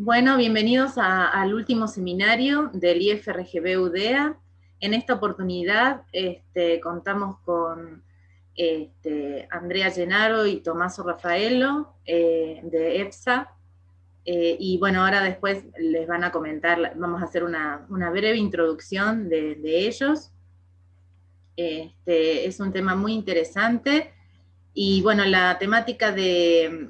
Bueno, bienvenidos al último seminario del IFRGV-UDEA. En esta oportunidad contamos con Andrea, Gennaro y Tommaso, Raffaello de EPSA. Y bueno, ahora después les van a comentar, vamos a hacer una breve introducción de ellos. Es un tema muy interesante. Y bueno, la temática de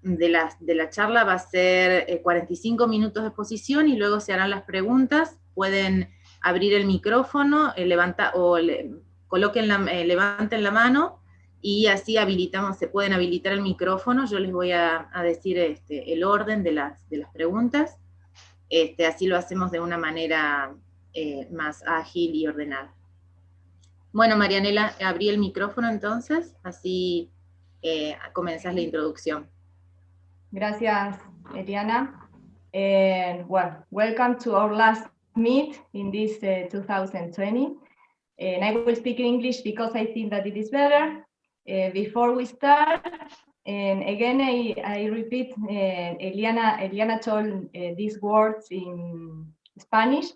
la charla va a ser 45 minutos de exposición y luego se harán las preguntas. Pueden abrir el micrófono, levanten la mano y así se pueden habilitar el micrófono. Yo les voy a decir el orden de las preguntas. Así lo hacemos de una manera más ágil y ordenada. Bueno, Marianela, abrí el micrófono entonces, así comenzás la introducción. Gracias, Eliana. And well, welcome to our last meet in this 2020. And I will speak in English because I think that it is better. Before we start, and again, I repeat, Eliana told these words in Spanish,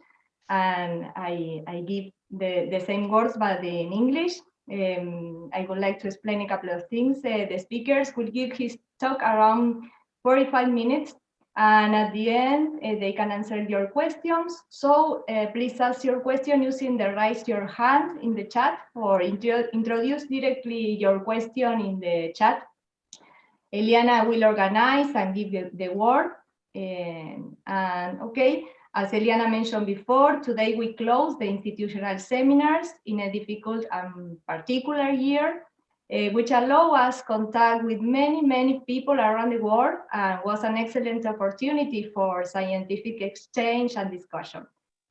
and I give the same words, but in English. I would like to explain a couple of things. The speakers will give his talk around 45 minutes, and at the end, they can answer your questions. So please ask your question using the raise your hand in the chat, or introduce directly your question in the chat. Eliana will organize and give the word. And okay, as Eliana mentioned before, today we close the institutional seminars in a difficult and particular year, which allow us contact with many people around the world, and was an excellent opportunity for scientific exchange and discussion.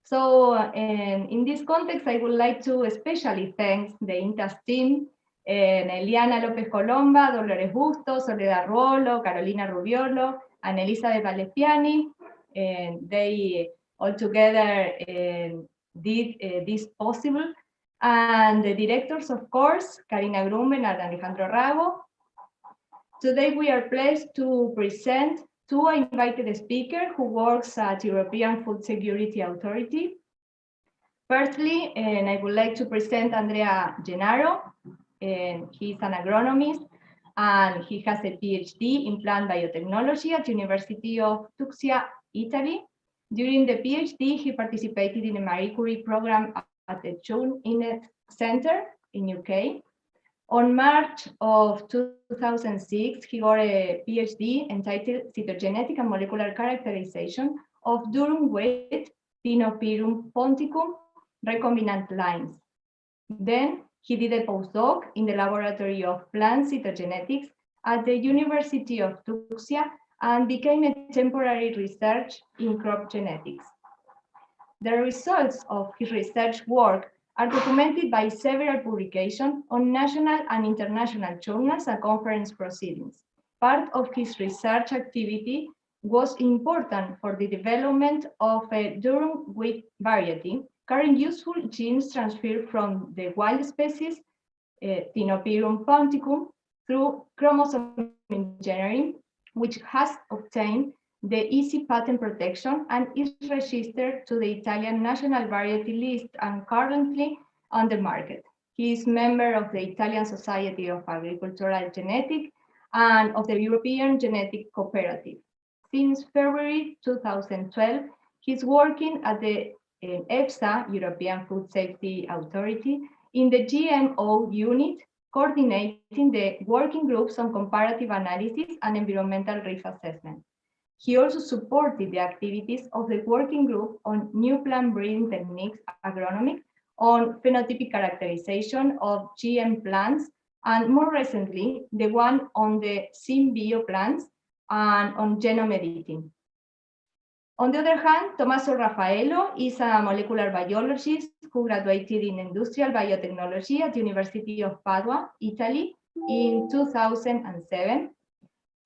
So in this context, I would like to especially thank the INTAS team, Eliana López Colomba, Dolores Busto, Soledad Ruolo, Carolina Rubiolo, and Elizabeth Valespiani. And they all together did this possible. And the directors, of course, Karina Grumben and Alejandro Rago. Today we are pleased to present two invited speakers who works at European Food Security Authority. Firstly, and I would like to present Andrea Gennaro, and he's an agronomist, and he has a PhD in plant biotechnology at University of Tuxia, Italy. During the PhD, he participated in a Marie Curie program at the Chun Innet Center in UK. On March of 2006, he got a PhD entitled Cytogenetic and Molecular Characterization of durum wheat, Thinopyrum ponticum, recombinant lines. Then he did a postdoc in the Laboratory of Plant Cytogenetics at the University of Tuxia and became a temporary research in crop genetics. The results of his research work are documented by several publications on national and international journals and conference proceedings. Part of his research activity was important for the development of a durum wheat variety, carrying useful genes transferred from the wild species, Thinopyrum ponticum, through chromosome engineering, which has obtained the easy patent protection and is registered to the Italian National Variety List and currently on the market. He is member of the Italian Society of Agricultural Genetics and of the European Genetic Cooperative. Since February 2012, he's working at the EFSA, European Food Safety Authority, in the GMO unit, coordinating the working groups on comparative analysis and environmental risk assessment. He also supported the activities of the working group on new plant breeding techniques agronomic, on phenotypic characterization of GM plants, and more recently, the one on the SynBio plants and on genome editing. On the other hand, Tommaso Raffaello is a molecular biologist who graduated in industrial biotechnology at the University of Padua, Italy, in 2007.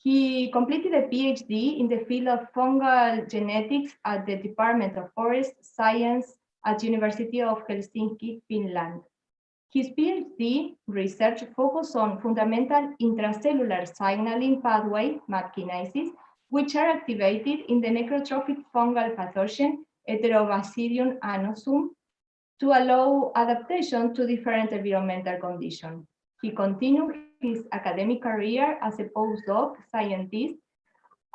He completed a PhD in the field of fungal genetics at the Department of Forest Science at the University of Helsinki, Finland. His PhD research focused on fundamental intracellular signaling pathway, MAP kinases, which are activated in the necrotrophic fungal pathogen Heterobacterium annosum to allow adaptation to different environmental conditions. He continued his academic career as a postdoc scientist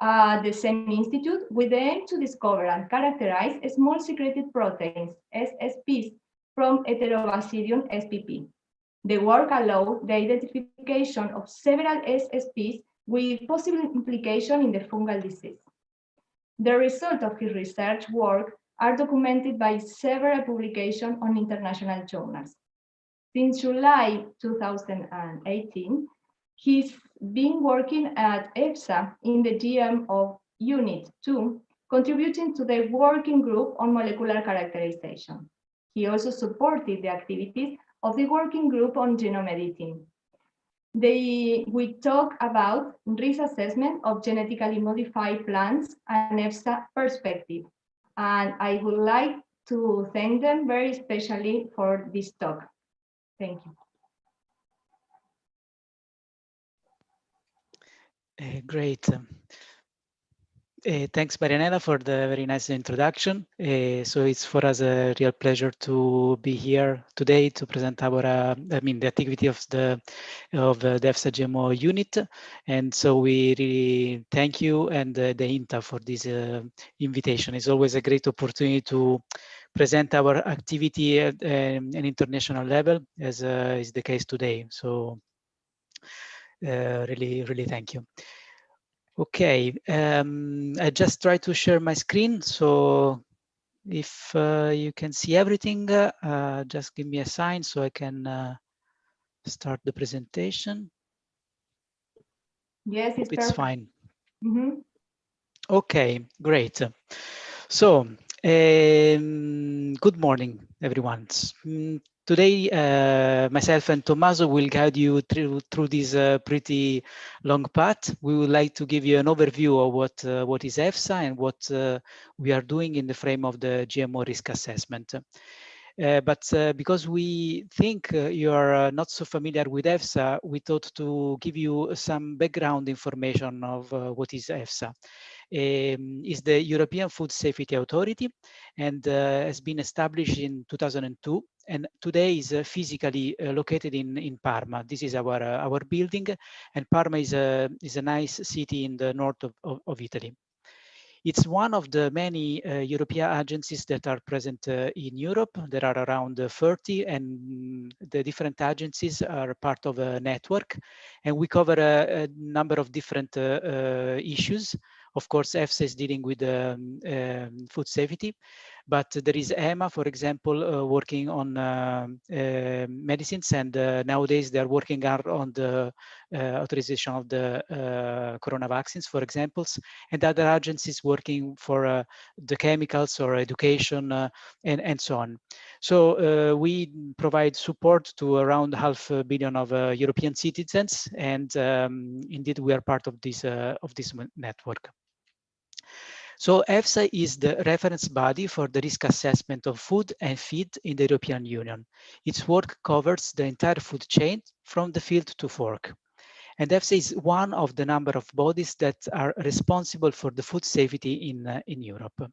at the same institute with the aim to discover and characterize small secreted proteins, SSPs, from Heterobacterium spp. The work allowed the identification of several SSPs with possible implication in the fungal disease. The results of his research work are documented by several publications on international journals. Since July 2018, he's been working at EFSA in the GM of Unit 2, contributing to the working group on molecular characterization. He also supported the activities of the working group on genome editing. We talk about risk assessment of genetically modified plants and EFSA perspective. And I would like to thank them very especially for this talk. Thank you. Great. Thanks, Marianela, for the very nice introduction. So it's for us a real pleasure to be here today to present our, the activity of the EFSA GMO unit. And so we really thank you and the INTA for this invitation. It's always a great opportunity to present our activity at an international level, as is the case today. So really thank you. Okay, I just try to share my screen. So if you can see everything, just give me a sign so I can start the presentation. Yes, it's fine. Mm-hmm. Okay, great. So good morning, everyone. Today, myself and Tommaso will guide you through this pretty long path. We would like to give you an overview of what is EFSA and what we are doing in the frame of the GMO risk assessment. But because we think you are not so familiar with EFSA, we thought to give you some background information of what is EFSA. Is the European Food Safety Authority and has been established in 2002 and today is physically located in Parma. This is our building, and Parma is a nice city in the north of Italy. It's one of the many European agencies that are present in Europe. There are around 30, and the different agencies are part of a network, and we cover a number of different issues. Of course, EFSA is dealing with food safety, but there is EMA, for example, working on medicines, and nowadays they're working on the authorization of the corona vaccines, for example, and other agencies working for the chemicals or education and so on. So we provide support to around 500 million of European citizens, and indeed we are part of this network. So EFSA is the reference body for the risk assessment of food and feed in the European Union. Its work covers the entire food chain from the field to fork. And EFSA is one of the number of bodies that are responsible for the food safety in Europe.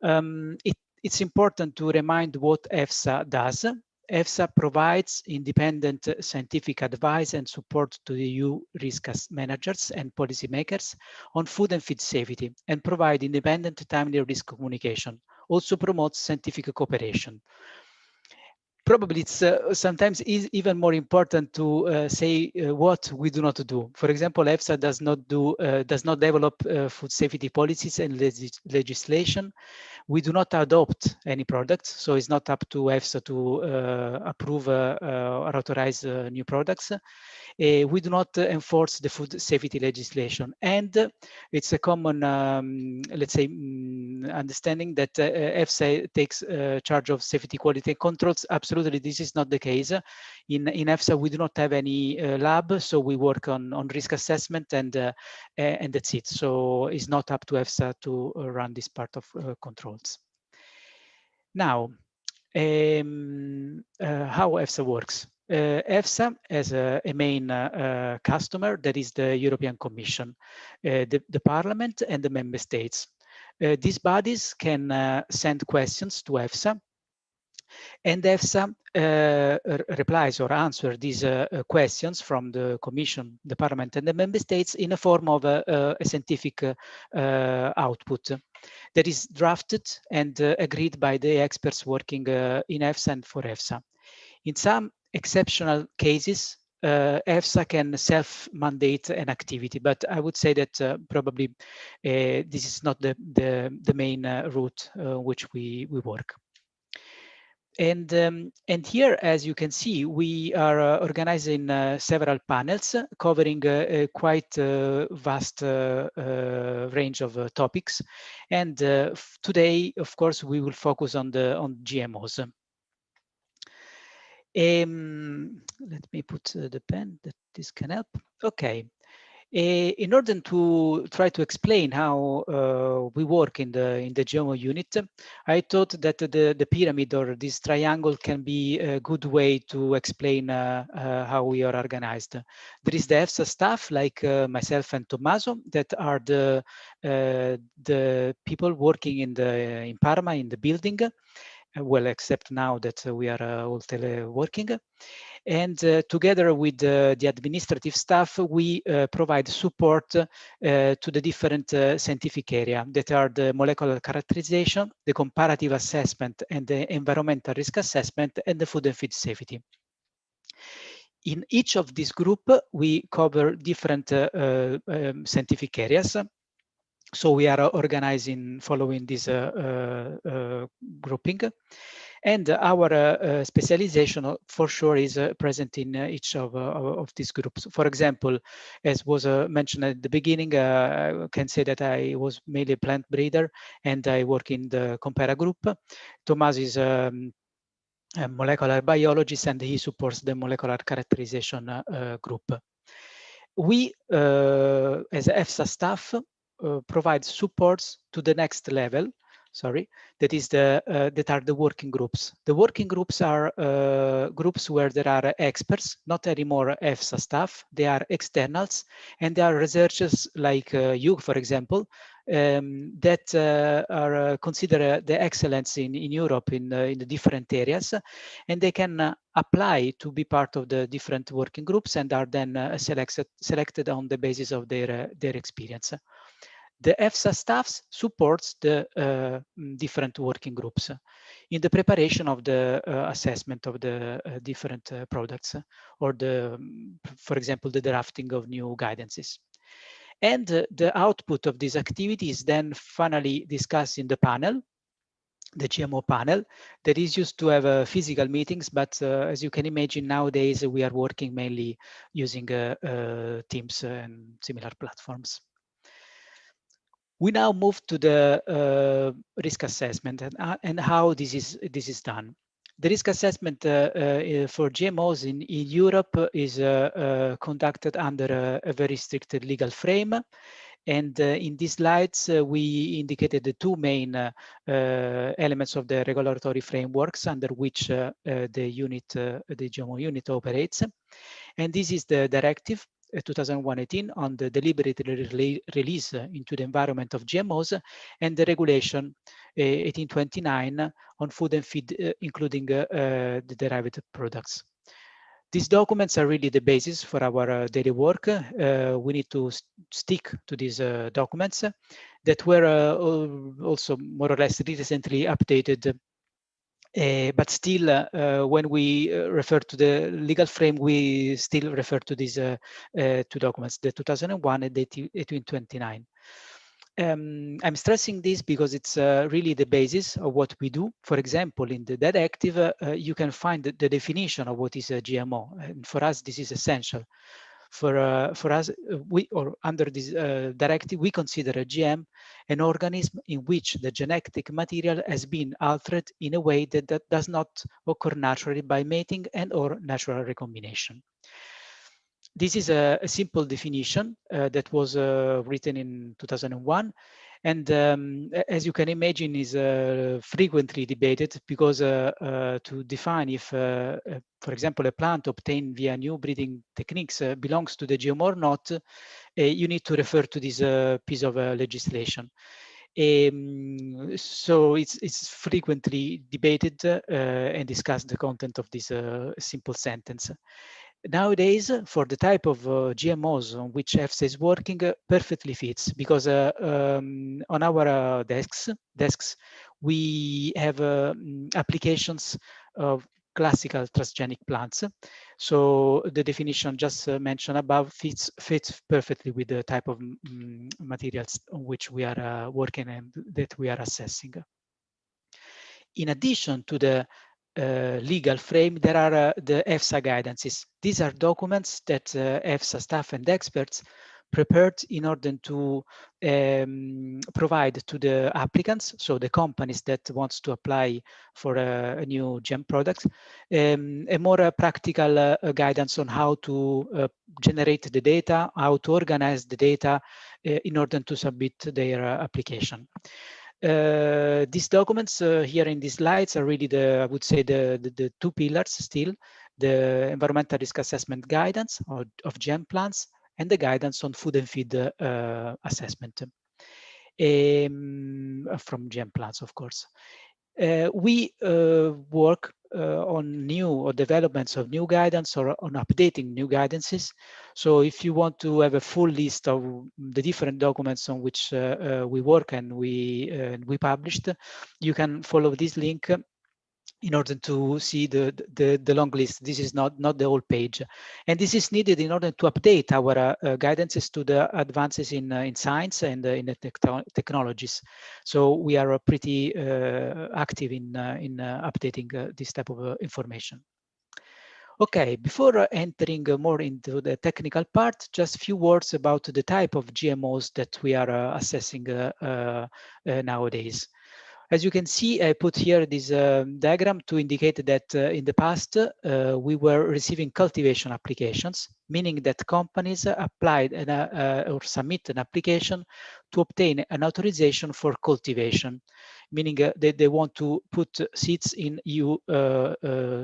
It's important to remind what EFSA does. EFSA provides independent scientific advice and support to the EU risk managers and policymakers on food and feed safety, and provide independent timely risk communication. Also promotes scientific cooperation. Probably it's sometimes even more important to say what we do not do. For example, EFSA does not develop food safety policies and legislation. We do not adopt any products, so it's not up to EFSA to approve or authorize new products. We do not enforce the food safety legislation, and it's a common, let's say, understanding that EFSA takes charge of safety, quality, and controls. Absolutely, this is not the case. In EFSA, we do not have any lab, so we work on risk assessment, and that's it. So it's not up to EFSA to run this part of controls. Now, how EFSA works. EFSA has a main customer, that is the European Commission, the Parliament and the Member States. These bodies can send questions to EFSA, and EFSA replies or answers these questions from the Commission, the Parliament, and the Member States in a form of a scientific output that is drafted and agreed by the experts working in EFSA and for EFSA. In some exceptional cases, EFSA can self-mandate an activity, but I would say that probably this is not the main route which we work. And here, as you can see, we are organizing several panels covering a quite vast range of topics. And today, of course, we will focus on GMOs. Let me put the pen that this can help. Okay. In order to try to explain how we work in the GMO unit, I thought that the pyramid or this triangle can be a good way to explain how we are organized. There is the EFSA staff, like myself and Tommaso, that are the people working in Parma, in the building. Well, except now that we are all teleworking. And together with the administrative staff, we provide support to the different scientific area that are the molecular characterization, the comparative assessment, and the environmental risk assessment, and the food and feed safety. In each of these groups, we cover different scientific areas. So we are organizing following this grouping. And our specialization for sure is present in each of these groups. For example, as was mentioned at the beginning, I can say that I was mainly a plant breeder and I work in the Compara group. Tommaso is a molecular biologist and he supports the molecular characterization group. We, as EFSA staff, provide supports to the next level. Sorry, that is that are the working groups. The working groups are groups where there are experts, not anymore EFSA staff. They are externals, and they are researchers like you, for example, that are consider the excellence in Europe in the different areas, and they can apply to be part of the different working groups and are then selected on the basis of their experience. The EFSA staff supports the different working groups in the preparation of the assessment of the different products or for example, the drafting of new guidances. And the output of this activity is then finally discussed in the panel, the GMO panel, that is used to have physical meetings, but as you can imagine, nowadays we are working mainly using Teams and similar platforms. We now move to the risk assessment and how this is done. The risk assessment for GMOs in Europe is conducted under a very strict legal frame. And in these slides, we indicated the two main elements of the regulatory frameworks under which the GMO unit operates. And this is the directive 2018 on the deliberate release into the environment of GMOs, and the regulation 1829 on food and feed, including the derived products. These documents are really the basis for our daily work. We need to stick to these documents that were also more or less recently updated. But still, when we refer to the legal frame, we still refer to these two documents, the 2001 and the 1829. I'm stressing this because it's really the basis of what we do. For example, in the directive, you can find the definition of what is a GMO. And for us, this is essential. For us, under this directive, we consider a GM an organism in which the genetic material has been altered in a way that does not occur naturally by mating and or natural recombination. This is a simple definition that was written in 2001, And as you can imagine, is frequently debated because to define if, for example, a plant obtained via new breeding techniques belongs to the GMO or not, you need to refer to this piece of legislation. So it's frequently debated and discussed the content of this simple sentence. Nowadays, for the type of GMOs on which EFSA is working, perfectly fits, because on our desks, we have applications of classical transgenic plants. So the definition just mentioned above fits perfectly with the type of materials on which we are working and that we are assessing. In addition to the legal frame, there are the EFSA guidances. These are documents that EFSA staff and experts prepared in order to provide to the applicants, so the companies that wants to apply for a new GEM product, a more practical guidance on how to generate the data, how to organize the data in order to submit their application. These documents here in these slides are really I would say the two pillars still: the environmental risk assessment guidance of GEM plants and the guidance on food and feed assessment from GEM plants, of course. We work on new or developments of new guidance or on updating new guidances. So if you want to have a full list of the different documents on which we work and we published, you can follow this link in order to see the long list. This is not the whole page. And this is needed in order to update our guidances to the advances in science and in the technologies. So we are pretty active in updating this type of information. Okay, before entering more into the technical part, just a few words about the type of GMOs that we are assessing nowadays. As you can see, I put here this diagram to indicate that in the past, we were receiving cultivation applications, meaning that companies applied or submit an application to obtain an authorization for cultivation, meaning that they want to put seeds in EU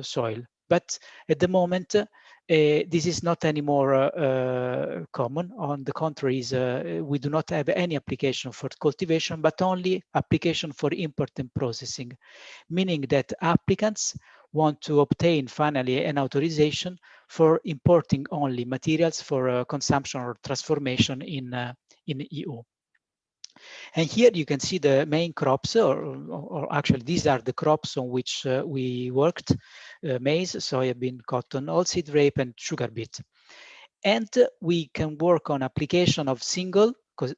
soil. But at the moment, this is not anymore common. On the contrary, we do not have any application for cultivation, but only application for import and processing, meaning that applicants want to obtain finally an authorization for importing only materials for consumption or transformation in EU. And here you can see the main crops, or actually these are the crops on which we worked: maize, soybean, cotton, oilseed rape, and sugar beet. And we can work on application of single, because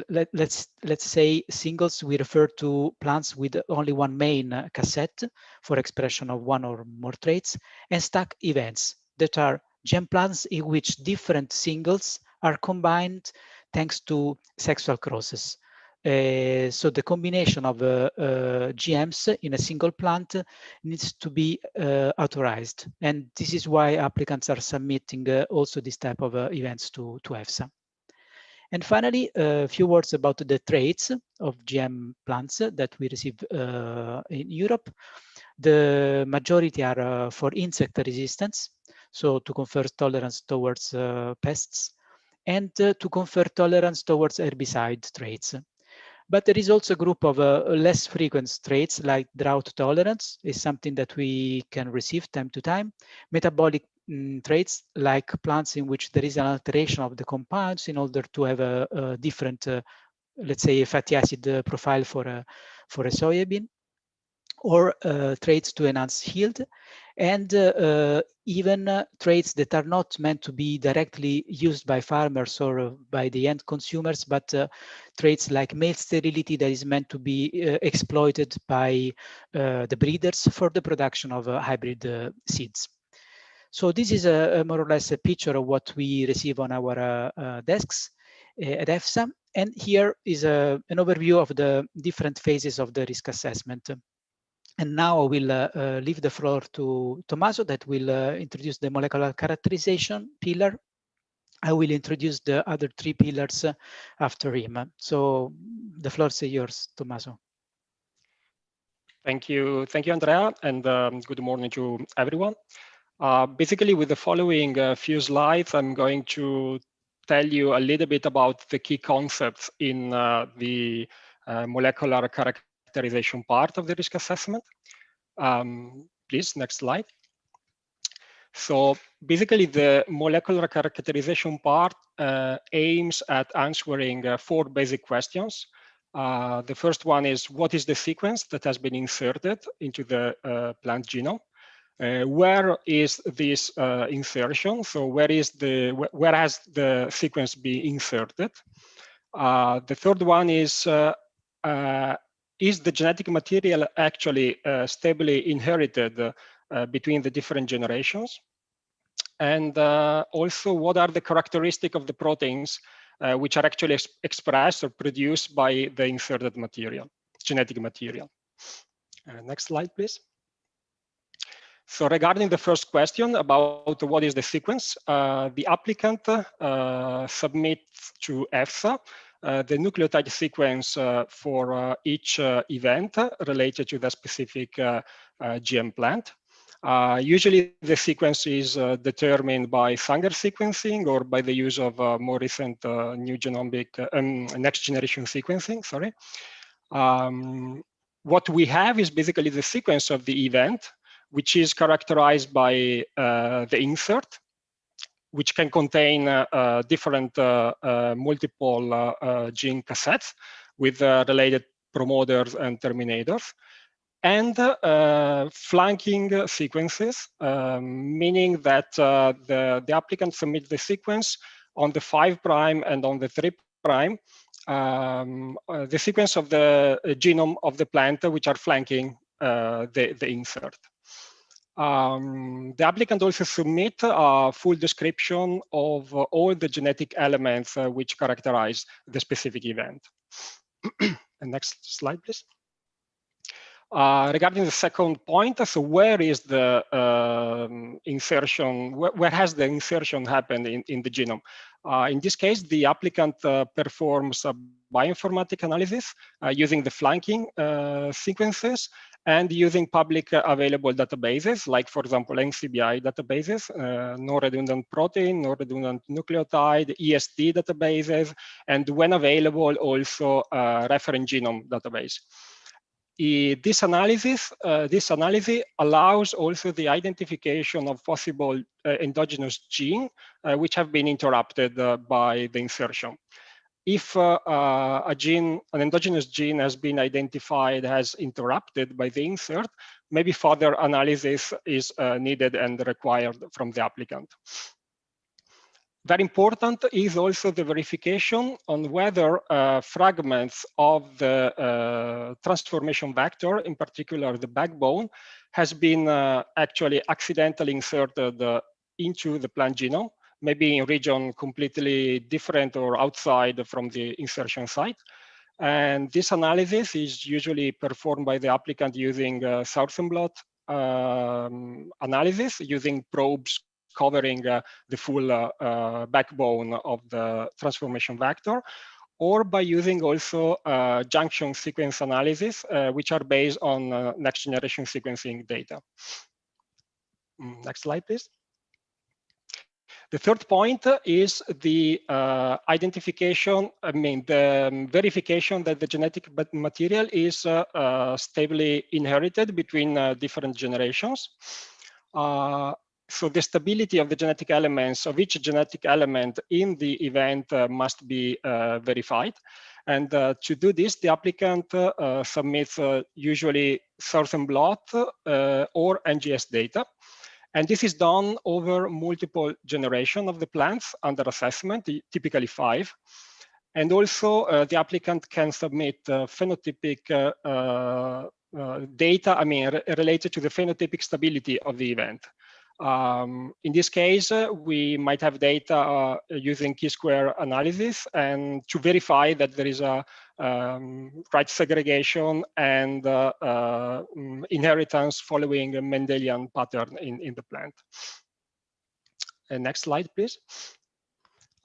let's say singles, we refer to plants with only one main cassette for expression of one or more traits, and stack events that are GEM plants in which different singles are combined thanks to sexual crosses. So the combination of GMs in a single plant needs to be authorized. And this is why applicants are submitting also this type of events to EFSA. And finally, a few words about the traits of GM plants that we receive in Europe. The majority are for insect resistance, so to confer tolerance towards pests, and to confer tolerance towards herbicide traits. But there is also a group of less frequent traits, like drought tolerance is something that we can receive time to time. Metabolic traits, like plants in which there is an alteration of the compounds in order to have a different, let's say, a fatty acid profile for a soybean, or traits to enhance yield, and even traits that are not meant to be directly used by farmers or by the end consumers, but traits like male sterility that is meant to be exploited by the breeders for the production of hybrid seeds. So this is more or less a picture of what we receive on our desks at EFSA. And here is an overview of the different phases of the risk assessment. And now I will leave the floor to Tommaso, that will introduce the molecular characterization pillar, I will introduce the other three pillars after him. So the floor is yours, Tommaso. Thank you, Andrea, and good morning to everyone. Basically, with the following few slides, I'm going to tell you a little bit about the key concepts in the molecular characterization part of the risk assessment. Please, next slide. So basically, the molecular characterization part aims at answering four basic questions. The first one is, what is the sequence that has been inserted into the plant genome? Where is this insertion? So where has the sequence been inserted? The third one is the genetic material actually stably inherited between the different generations? And also, what are the characteristics of the proteins which are actually expressed or produced by the inserted material, genetic material? Next slide, please. So regarding the first question about what is the sequence, the applicant submits to EFSA the nucleotide sequence for each event related to the specific GM plant. Usually the sequence is determined by Sanger sequencing or by the use of more recent new genomic next generation sequencing, sorry. What we have is basically the sequence of the event, which is characterized by the insert, which can contain different multiple gene cassettes with related promoters and terminators, and flanking sequences, meaning that the applicant submits the sequence on the 5' and on the 3', the sequence of the genome of the plant which are flanking the insert. The applicant also submit a full description of all the genetic elements which characterize the specific event. And next slide, please. Regarding the second point, so where is the insertion, where has the insertion happened in the genome? In this case, the applicant performs a bioinformatic analysis using the flanking sequences and using public available databases, like, for example, NCBI databases, non-redundant protein, non-redundant nucleotide, EST databases, and when available, also reference genome database. This analysis allows also the identification of possible endogenous genes which have been interrupted by the insertion. If an endogenous gene has been identified as interrupted by the insert, maybe further analysis is needed and required from the applicant. Very important is also the verification on whether fragments of the transformation vector, in particular the backbone, has been actually accidentally inserted into the plant genome, maybe in a region completely different or outside from the insertion site. And this analysis is usually performed by the applicant using Southern blot analysis, using probes covering the full backbone of the transformation vector, or by using also junction sequence analysis, which are based on next generation sequencing data. Next slide, please. The third point is the identification, the verification that the genetic material is stably inherited between different generations. So the stability of the genetic elements, of each genetic element in the event must be verified. And to do this, the applicant submits usually Southern blot or NGS data. And this is done over multiple generations of the plants under assessment, typically 5. And also the applicant can submit phenotypic data, related to the phenotypic stability of the event. In this case, we might have data using chi-square analysis and to verify that there is a right segregation and inheritance following a Mendelian pattern in the plant. And next slide, please.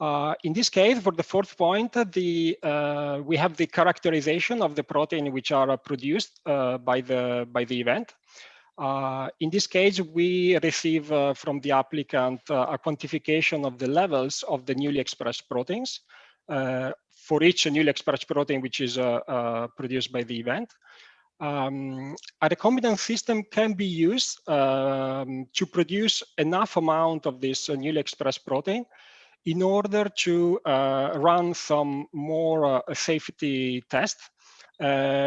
In this case, for the fourth point, we have the characterization of the protein which are produced by the event. In this case, we receive from the applicant a quantification of the levels of the newly expressed proteins for each newly expressed protein which is produced by the event. A recombinant system can be used to produce enough amount of this newly expressed protein in order to run some more safety tests,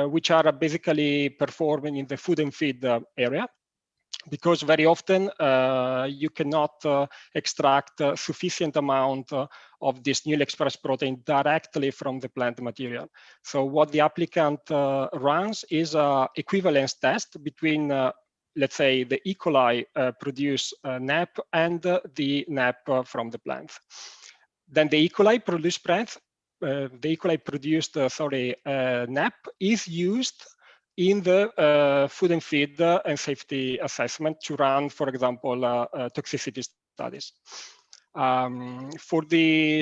which are basically performed in the food and feed area, because very often you cannot extract a sufficient amount of this newly expressed protein directly from the plant material. So what the applicant runs is an equivalence test between let's say the E. coli produce NAP and the NAP from the plant. Then the E. coli produced NAP is used in the food and feed and safety assessment to run, for example, toxicity studies.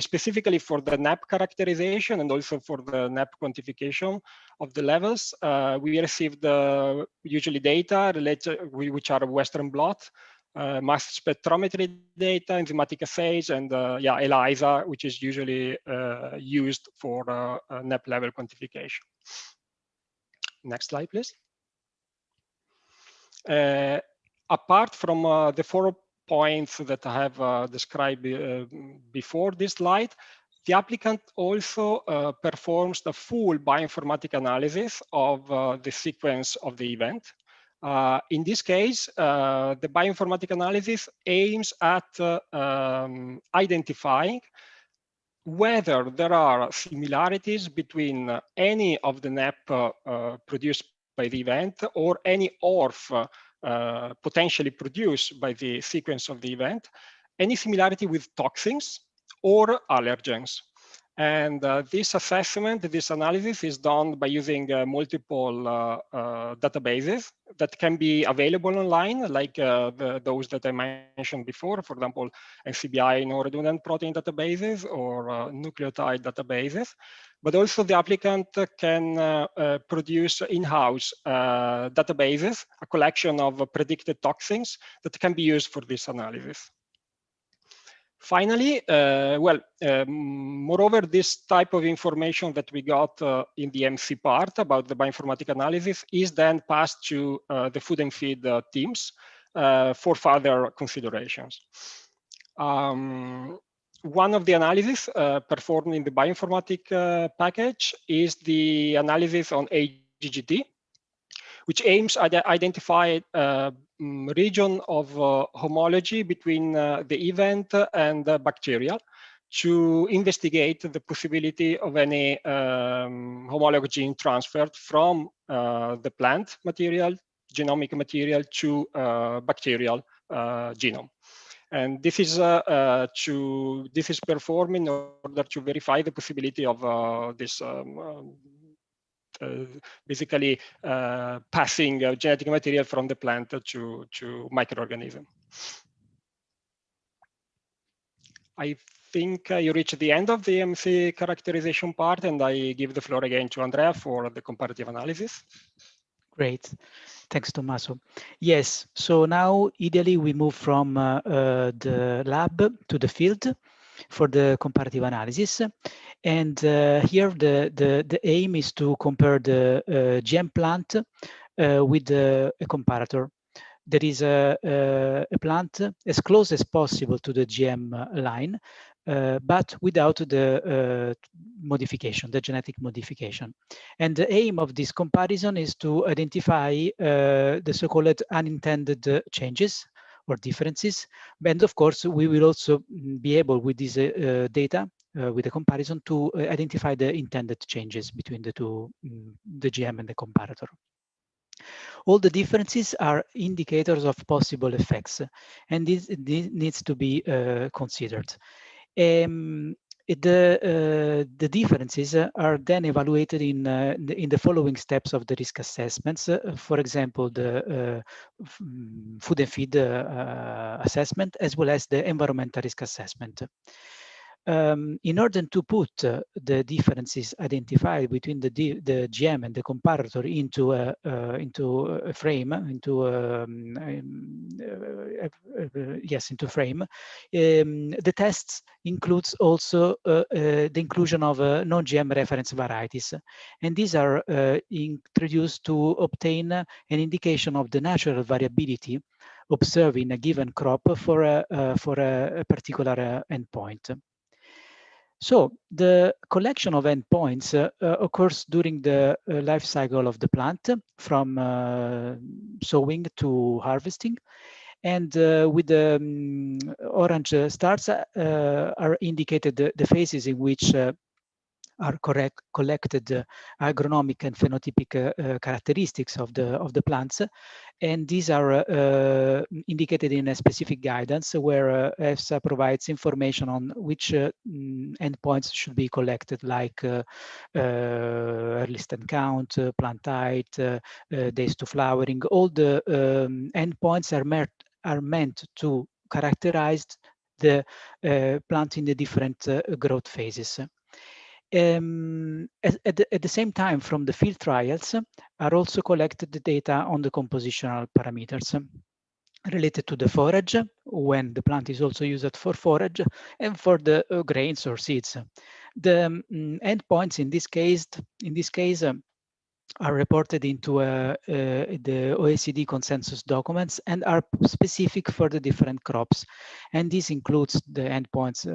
Specifically for the NAP characterization and also for the NAP quantification of the levels, we received usually data related, which are Western blot, mass spectrometry data, enzymatic assays, and ELISA, which is usually used for NAP level quantification. Next slide, please. Apart from the 4 points that I have described before this slide, the applicant also performs the full bioinformatic analysis of the sequence of the event. In this case, the bioinformatic analysis aims at identifying whether there are similarities between any of the NAP produced by the event or any ORF potentially produced by the sequence of the event, any similarity with toxins or allergens. And this assessment, this analysis is done by using multiple databases that can be available online, like those that I mentioned before, for example, NCBI non-redundant protein databases or nucleotide databases. But also the applicant can produce in-house databases, a collection of predicted toxins that can be used for this analysis. Finally, moreover, this type of information that we got in the MC part about the bioinformatic analysis is then passed to the food and feed teams for further considerations. One of the analyses performed in the bioinformatic package is the analysis on AGGT, which aims at identify region of homology between the event and the bacterial to investigate the possibility of any homologous gene transferred from the plant material, genomic material, to bacterial genome. And this is performed in order to verify the possibility of this basically passing genetic material from the plant to microorganism. I think you reached the end of the MC characterization part, and I give the floor again to Andrea for the comparative analysis. Great. Thanks, Tommaso. Yes, so now ideally we move from the lab to the field for the comparative analysis. And here the aim is to compare the GM plant with a comparator. There is a plant as close as possible to the GM line, but without the modification, the genetic modification. And the aim of this comparison is to identify the so-called unintended changes or differences. And of course, we will also be able with this data, with the comparison, to identify the intended changes between the two, the GM and the comparator. All the differences are indicators of possible effects, and this needs to be considered. The differences are then evaluated in the following steps of the risk assessments. For example, the food and feed assessment, as well as the environmental risk assessment. in order to put the differences identified between the GM and the comparator into a frame, into frame, the tests includes also the inclusion of non-GM reference varieties, and these are introduced to obtain an indication of the natural variability observed in a given crop for a particular endpoint. So the collection of endpoints occurs during the life cycle of the plant, from sowing to harvesting. And with the orange stars are indicated the phases in which are collected agronomic and phenotypic characteristics of the plants, and these are indicated in a specific guidance where EFSA provides information on which endpoints should be collected, like early stem count, plant height, days to flowering. All the endpoints are meant to characterize the plant in the different growth phases. At the same time, from the field trials are also collected the data on the compositional parameters related to the forage, when the plant is also used for forage, and for the grains or seeds. The endpoints in this case are reported into the OECD consensus documents and are specific for the different crops. And this includes the endpoints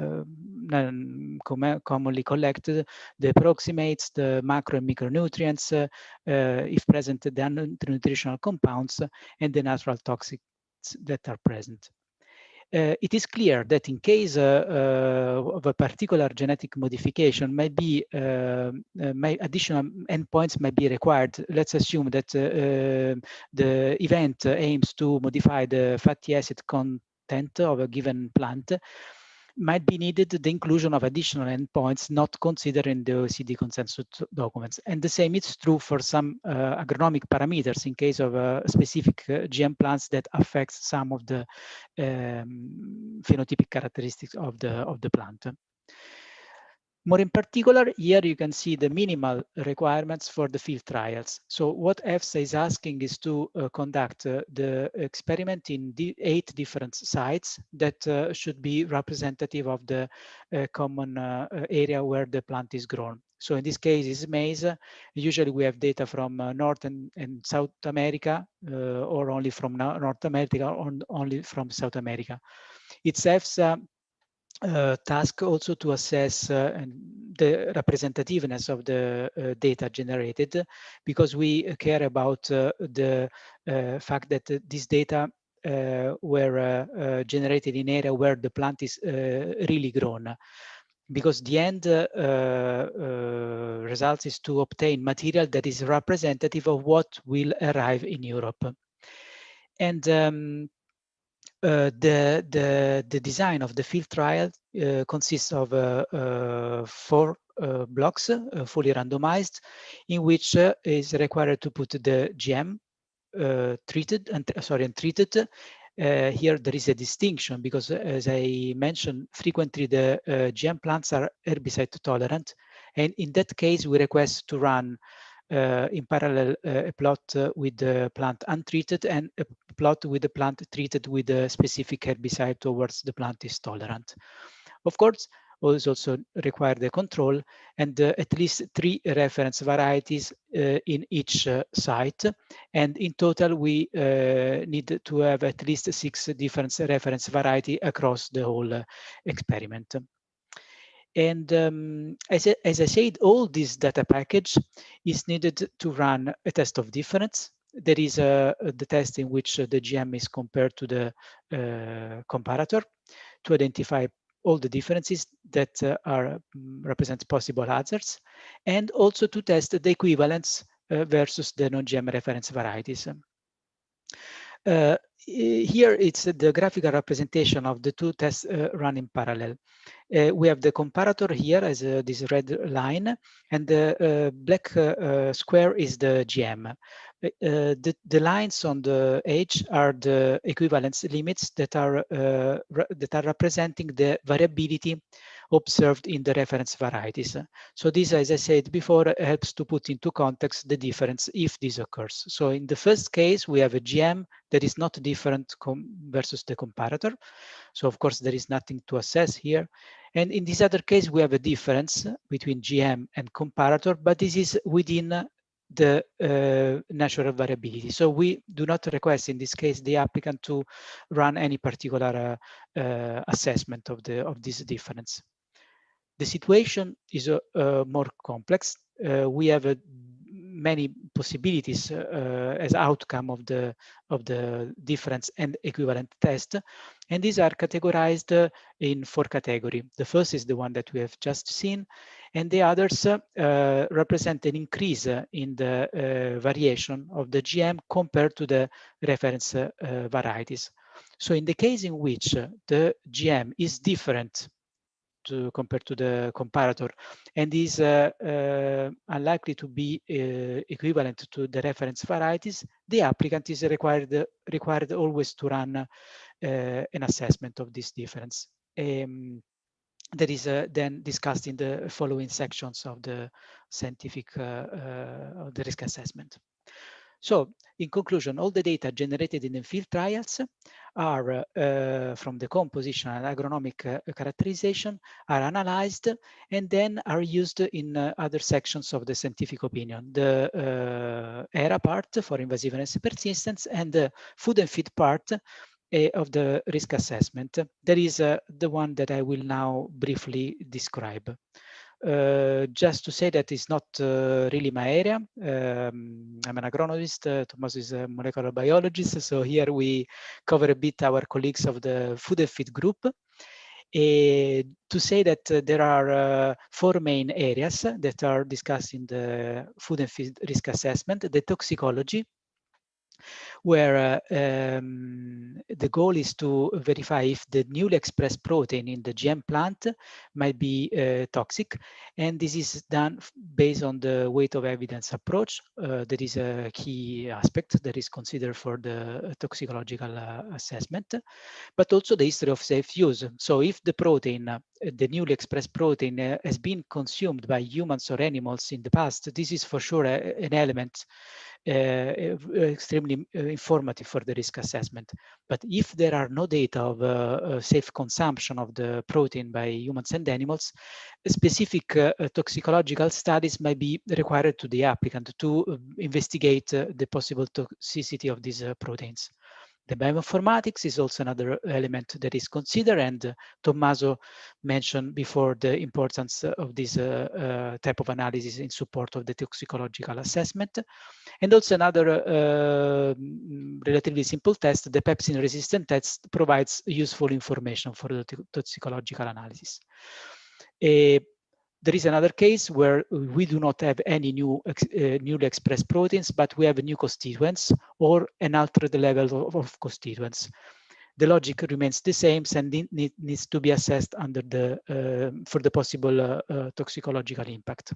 commonly collected, the approximates, the macro and micronutrients, if present, the nutritional compounds, and the natural toxics that are present. It is clear that in case of a particular genetic modification, maybe additional endpoints may be required. Let's assume that the event aims to modify the fatty acid content of a given plant. Might be needed the inclusion of additional endpoints not considered in the OECD consensus documents. And the same is true for some agronomic parameters in case of specific GM plants that affects some of the phenotypic characteristics of the plant. More in particular, here you can see the minimal requirements for the field trials. So what EFSA is asking is to conduct the experiment in 8 different sites that should be representative of the common area where the plant is grown. So in this case, it's maize. Usually we have data from North and South America, or only from North America, or only from South America. It's EFSA task also to assess the representativeness of the data generated, because we care about the fact that these data were generated in area where the plant is really grown, because the end result is to obtain material that is representative of what will arrive in Europe. And the design of the field trial consists of 4 blocks, fully randomized, in which is required to put the GM treated and untreated. Here there is a distinction because, as I mentioned, frequently the GM plants are herbicide tolerant, and in that case we request to run in parallel a plot with the plant untreated and a plot with the plant treated with a specific herbicide towards the plant is tolerant. Of course, also require the control and at least 3 reference varieties in each site. And in total, we need to have at least 6 different reference variety across the whole experiment. And as I said, all this data package is needed to run a test of difference. There is the test in which the GM is compared to the comparator to identify all the differences that represent possible hazards, and also to test the equivalence versus the non-GM reference varieties. Here it's the graphical representation of the 2 tests run in parallel. We have the comparator here as this red line, and the black square is the GM. The lines on the edge are the equivalence limits that are representing the variability observed in the reference varieties. So this, as I said before, helps to put into context the difference if this occurs. So in the first case, we have a GM that is not different versus the comparator. So of course, there is nothing to assess here. And in this other case, we have a difference between GM and comparator, but this is within the natural variability. So we do not request in this case the applicant to run any particular assessment of this difference. The situation is more complex. We have many possibilities as outcome of the difference and equivalent test, and these are categorized in 4 categories. The first is the one that we have just seen, and the others represent an increase in the variation of the GM compared to the reference varieties. So in the case in which the GM is different compared to the comparator and is unlikely to be equivalent to the reference varieties, the applicant is required always to run an assessment of this difference. That is then discussed in the following sections of the scientific of the risk assessment. So, in conclusion, all the data generated in the field trials are from the composition and agronomic characterization are analyzed and then are used in other sections of the scientific opinion. The ERA part for invasiveness and persistence and the food and feed part of the risk assessment. That is the one that I will now briefly describe. Just to say that it's not really my area. I'm an agronomist, Tommaso is a molecular biologist, so here we cover a bit our colleagues of the food and feed group. To say that there are 4 main areas that are discussed in the food and feed risk assessment: the toxicology, where the goal is to verify if the newly expressed protein in the GM plant might be toxic. And this is done based on the weight of evidence approach. That is a key aspect that is considered for the toxicological assessment, but also the history of safe use. So if the protein, the newly expressed protein has been consumed by humans or animals in the past, this is for sure an element extremely informative for the risk assessment. But if there are no data of safe consumption of the protein by humans and animals, specific toxicological studies might be required to the applicant to investigate the possible toxicity of these proteins. The bioinformatics is also another element that is considered, and Tommaso mentioned before the importance of this type of analysis in support of the toxicological assessment. And also another relatively simple test, the pepsin resistant test, provides useful information for the toxicological analysis. There is another case where we do not have any newly expressed proteins, but we have new constituents or an altered level of constituents. The logic remains the same and needs to be assessed under for the possible toxicological impact.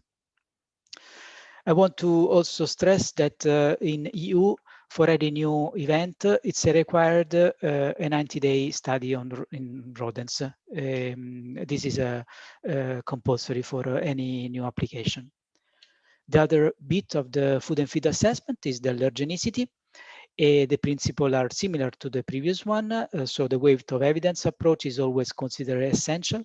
I want to also stress that in EU, for any new event, it's required a 90-day study in rodents. This is compulsory for any new application. The other bit of the food and feed assessment is the allergenicity. The principles are similar to the previous one, so the weight of evidence approach is always considered essential.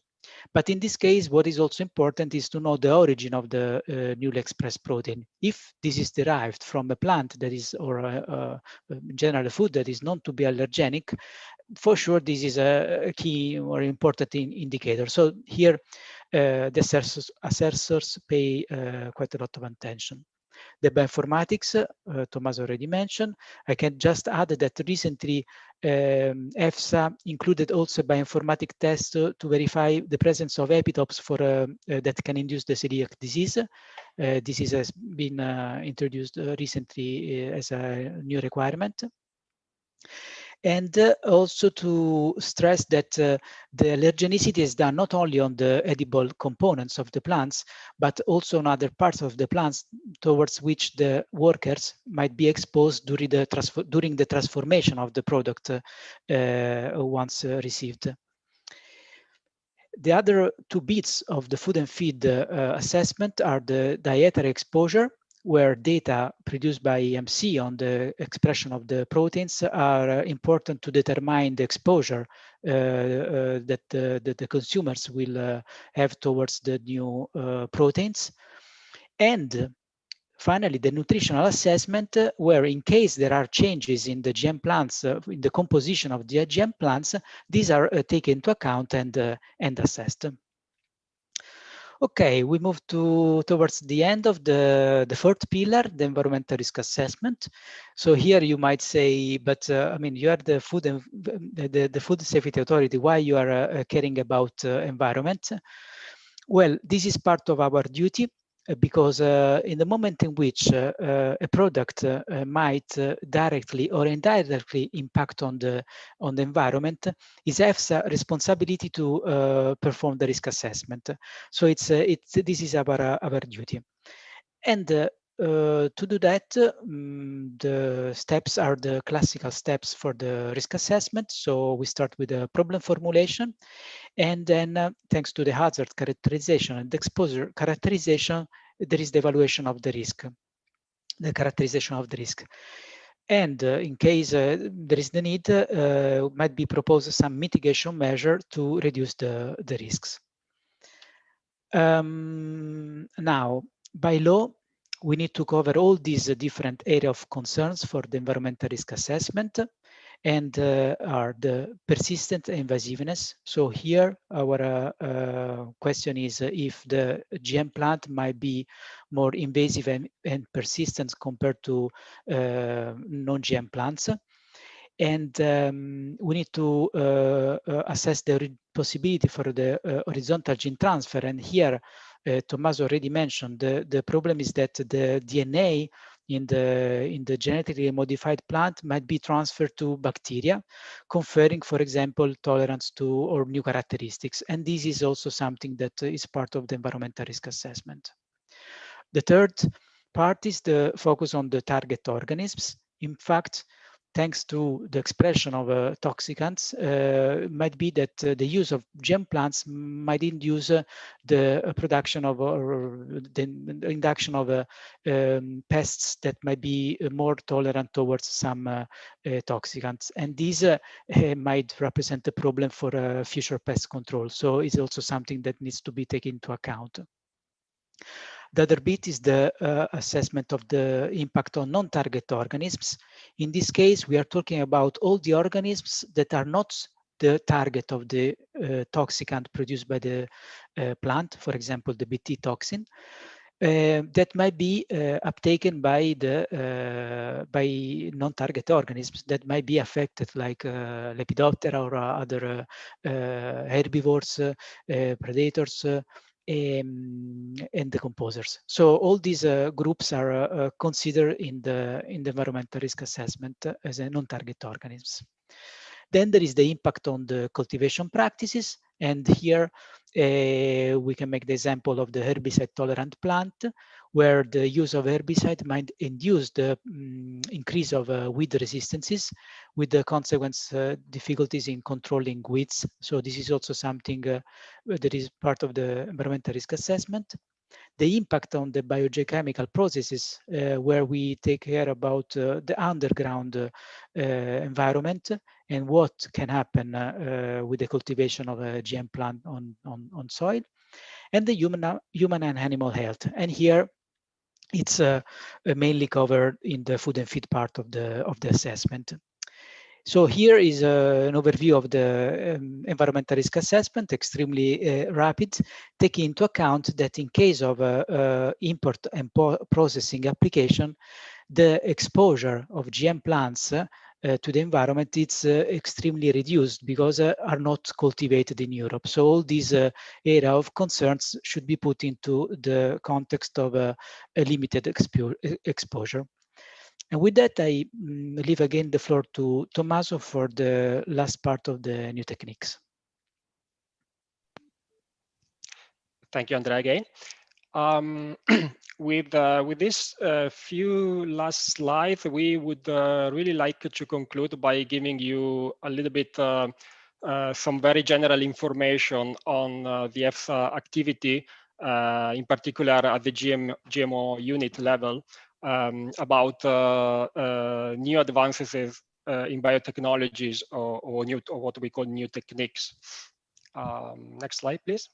But in this case, what is also important is to know the origin of the newly expressed protein. If this is derived from a plant that is, or general food that is known to be allergenic, for sure this is a key or important indicator. So here, the assessors pay quite a lot of attention. The bioinformatics, Tommaso already mentioned. I can just add that recently EFSA included also a bioinformatic test to verify the presence of epitopes for that can induce the celiac disease. This has been introduced recently as a new requirement. And also to stress that the allergenicity is done not only on the edible components of the plants, but also on other parts of the plants towards which the workers might be exposed during the transformation of the product once received. The other two bits of the food and feed assessment are the dietary exposure, where data produced by EMC on the expression of the proteins are important to determine the exposure that the consumers will have towards the new proteins. And finally, the nutritional assessment, where in case there are changes in the GM plants, in the composition of the GM plants, these are taken into account and assessed. Okay, we move towards the end of the fourth pillar, the environmental risk assessment. So here you might say, but I mean, you are the food and the Food Safety Authority. Why you are caring about environment? Well, this is part of our duty. Because in the moment in which a product might directly or indirectly impact on the environment, it's EFSA responsibility to perform the risk assessment. So this is our duty. And to do that, the steps are the classical steps for the risk assessment. So we start with a problem formulation, and then thanks to the hazard characterization and exposure characterization, there is the evaluation of the risk, the characterization of the risk. And in case there is the need, might be proposed some mitigation measure to reduce the risks. Now, by law, we need to cover all these different areas of concerns for the environmental risk assessment, and are the persistent invasiveness. So here our question is if the GM plant might be more invasive and persistent compared to non-GM plants. And we need to assess the possibility for the horizontal gene transfer. And here, Tommaso already mentioned, the problem is that the DNA in the genetically modified plant might be transferred to bacteria, conferring, for example, tolerance to or new characteristics. And this is also something that is part of the environmental risk assessment. The third part is the focus on the target organisms. In fact, thanks to the expression of toxicants, might be that the use of GM plants might induce the production of or the induction of pests that might be more tolerant towards some toxicants. And these might represent a problem for future pest control. So it's also something that needs to be taken into account. The other bit is the assessment of the impact on non-target organisms. In this case, we are talking about all the organisms that are not the target of the toxicant produced by the plant, for example, the Bt toxin, that might be uptaken by by non-target organisms that might be affected, like Lepidoptera or other herbivores, predators, and decomposers. So all these groups are considered in the environmental risk assessment as a non-target organisms. Then there is the impact on the cultivation practices, and here we can make the example of the herbicide-tolerant plant, where the use of herbicide might induce the increase of weed resistances, with the consequence difficulties in controlling weeds. So this is also something that is part of the environmental risk assessment. The impact on the biogeochemical processes, where we take care about the underground environment and what can happen with the cultivation of a GM plant on soil, and the human and animal health. And here it's mainly covered in the food and feed part of the assessment. So here is an overview of the environmental risk assessment, extremely rapid, taking into account that in case of import and processing application, the exposure of GM plants to the environment is extremely reduced because are not cultivated in Europe. So all these area of concerns should be put into the context of a limited exposure. And with that, I leave again the floor to Tommaso for the last part of the new techniques. Thank you, Andrea, again. With this few last slides, we would really like to conclude by giving you a little bit some very general information on the EFSA activity, in particular at the GMO unit level, about new advances in biotechnologies or what we call new techniques. Next slide, please.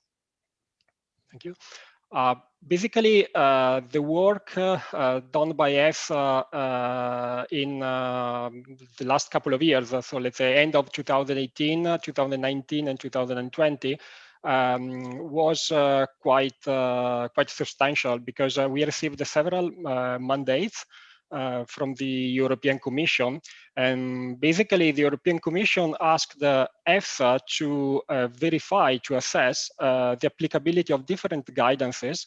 Thank you. Basically, the work done by EFSA in the last couple of years, so let's say end of 2018, 2019, and 2020, was quite substantial, because we received several mandates from the European Commission. And basically, the European Commission asked the EFSA to verify, to assess the applicability of different guidances.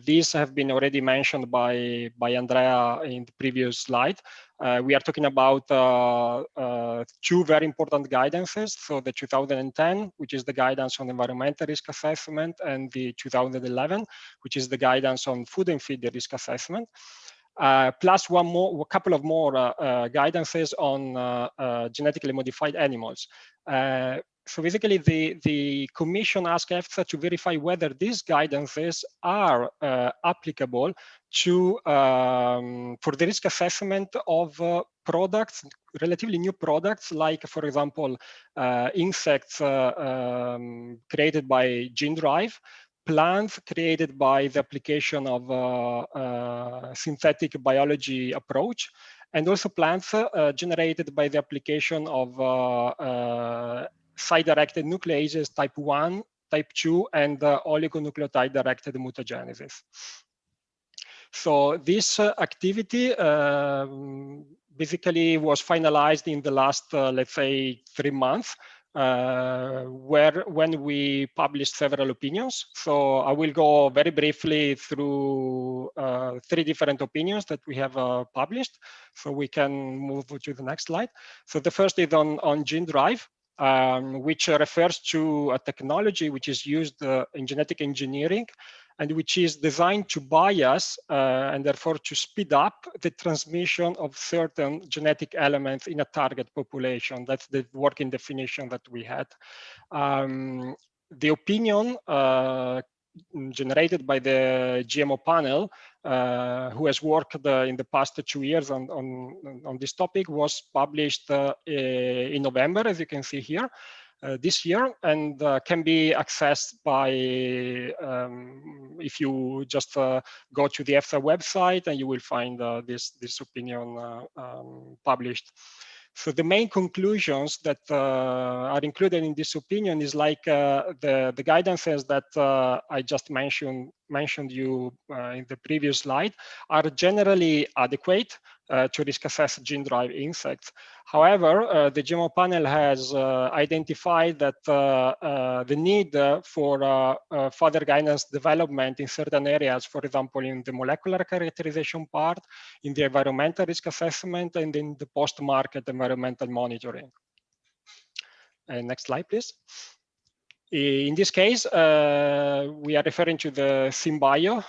These have been already mentioned by Andrea in the previous slide. We are talking about two very important guidances. So the 2010, which is the guidance on environmental risk assessment, and the 2011, which is the guidance on food and feed risk assessment. Plus a couple of more guidances on genetically modified animals. So basically, the Commission asked EFSA to verify whether these guidances are applicable to for the risk assessment of products, relatively new products, like, for example, insects created by gene drive, plants created by the application of synthetic biology approach, and also plants generated by the application of site-directed nucleases type 1, type 2, and oligonucleotide-directed mutagenesis. So this activity basically was finalized in the last, let's say, 3 months, when we published several opinions. So I will go very briefly through 3 different opinions that we have published, so we can move to the next slide. So the first is on gene drive, which refers to a technology which is used in genetic engineering, and which is designed to bias and therefore to speed up the transmission of certain genetic elements in a target population. That's the working definition that we had. The opinion generated by the GMO panel, who has worked in the past 2 years on this topic, was published in November, as you can see here, this year, and can be accessed by, if you just go to the EFSA website, and you will find this opinion published. So the main conclusions that are included in this opinion is like the guidances that I just mentioned you in the previous slide are generally adequate to risk assess gene drive insects. However, the GMO panel has identified that the need for further guidance development in certain areas, for example, in the molecular characterization part, in the environmental risk assessment, and in the post-market environmental monitoring. Next slide, please. In this case, we are referring to the SynBio.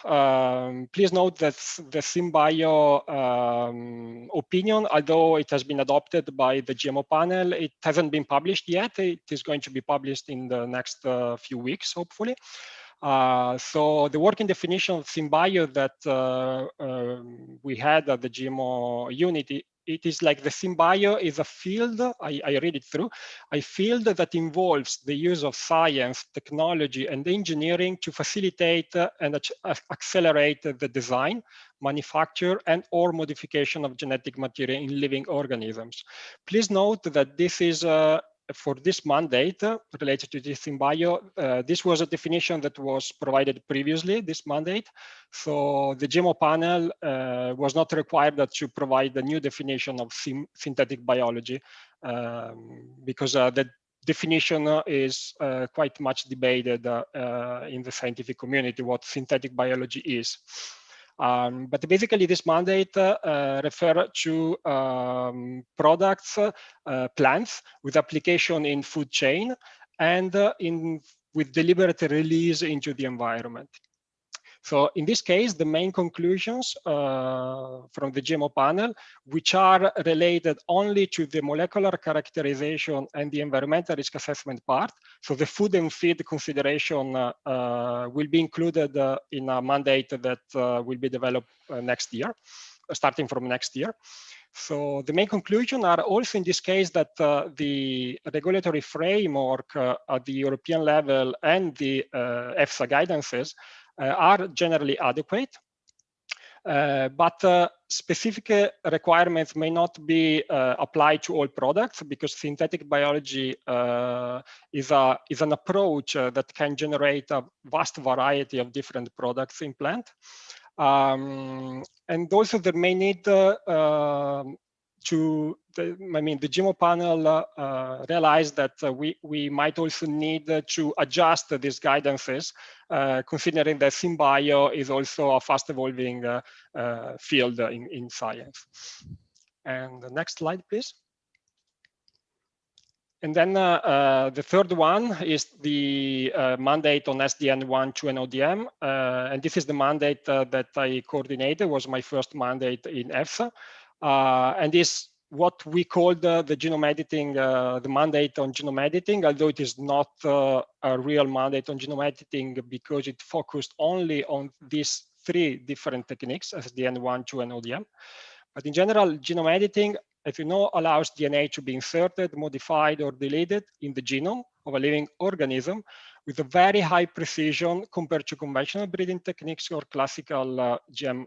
Please note that the SynBio opinion, although it has been adopted by the GMO panel, it hasn't been published yet. It is going to be published in the next few weeks, hopefully. So the working definition of SynBio that we had at the GMO unit, it is like the SynBio is a field, I read it through, a field that involves the use of science, technology, and engineering to facilitate and accelerate the design, manufacture, and or modification of genetic material in living organisms. Please note that this is for this mandate related to this SynBio, this was a definition that was provided previously, this mandate. So the GMO panel was not required to provide a new definition of synthetic biology because the definition is quite much debated in the scientific community, what synthetic biology is. But basically, this mandate refer to products, plants with application in food chain and with deliberate release into the environment. So in this case, the main conclusions from the GMO panel, which are related only to the molecular characterization and the environmental risk assessment part. So the food and feed consideration will be included in a mandate that will be developed next year, starting from next year. So the main conclusion are also in this case that the regulatory framework at the European level and the EFSA guidances are generally adequate. But specific requirements may not be applied to all products, because synthetic biology is an approach that can generate a vast variety of different products in plant. And also there may need the GMO panel realized that we might also need to adjust these guidances, considering that SynBio is also a fast evolving field in science. And the next slide, please. And then the third one is the mandate on SDN 1, 2, and ODM. And this is the mandate that I coordinated, was my first mandate in EFSA. And is what we call the genome editing, the mandate on genome editing, although it is not a real mandate on genome editing, because it focused only on these three different techniques, SDN 1, 2, and ODM. But in general, genome editing, as you know, allows DNA to be inserted, modified, or deleted in the genome of a living organism with a very high precision compared to conventional breeding techniques or classical GM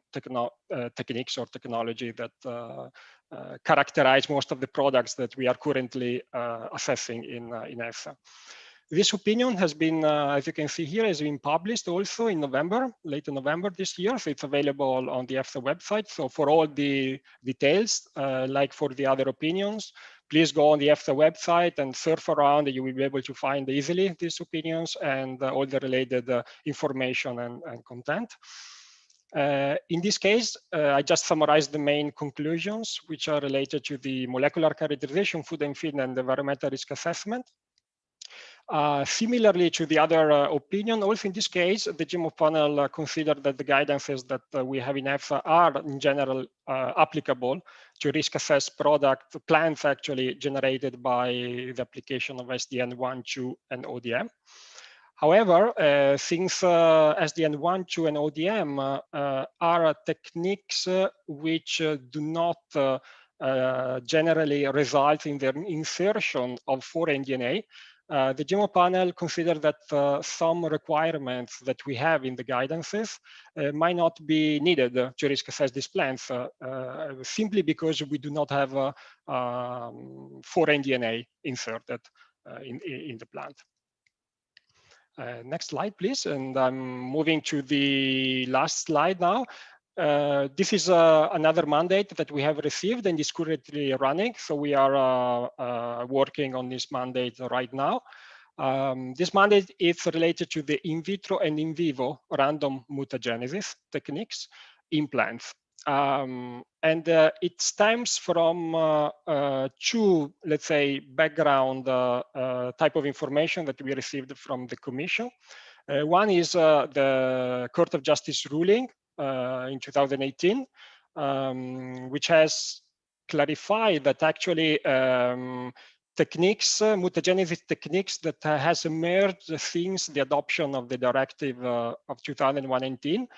techniques or technology that characterize most of the products that we are currently assessing in EFSA. This opinion has been, as you can see here, has been published also in November, late November this year. So it's available on the EFSA website. So for all the details, like for the other opinions, please go on the EFSA website and surf around. You will be able to find easily these opinions and all the related information and content. In this case, I just summarized the main conclusions, which are related to the molecular characterization, food and feed, and environmental risk assessment. Similarly to the other opinion, also in this case, the GMO panel considered that the guidances that we have in EFSA are in general applicable to risk assess product plants actually generated by the application of SDN 1, 2, and ODM. However, since SDN 1, 2, and ODM are techniques which do not generally result in the insertion of foreign DNA, the GMO panel considered that some requirements that we have in the guidances might not be needed to risk assess these plants, simply because we do not have foreign DNA inserted in the plant. Next slide, please. And I'm moving to the last slide now. This is another mandate that we have received and is currently running. So we are working on this mandate right now. This mandate is related to the in vitro and in vivo random mutagenesis techniques in plants. And it stems from two, let's say, background type of information that we received from the Commission. One is the Court of Justice ruling in 2018, which has clarified that actually techniques, mutagenesis techniques that has emerged since the adoption of the directive of 2019.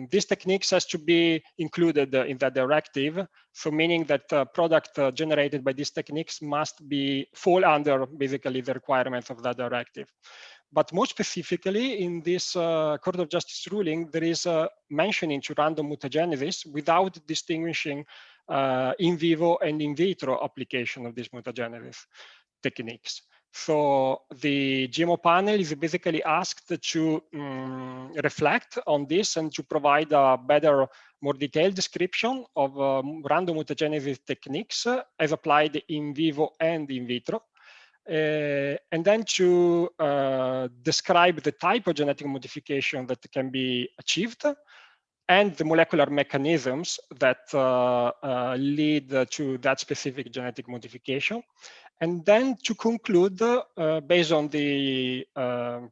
These techniques has to be included in that directive. So meaning that product generated by these techniques must fall under basically the requirements of that directive. But more specifically, in this Court of Justice ruling, there is a mentioning to random mutagenesis without distinguishing in vivo and in vitro application of these mutagenesis techniques. So the GMO panel is basically asked to reflect on this and to provide a better, more detailed description of random mutagenesis techniques as applied in vivo and in vitro. And then to describe the type of genetic modification that can be achieved and the molecular mechanisms that lead to that specific genetic modification. And then to conclude, based on the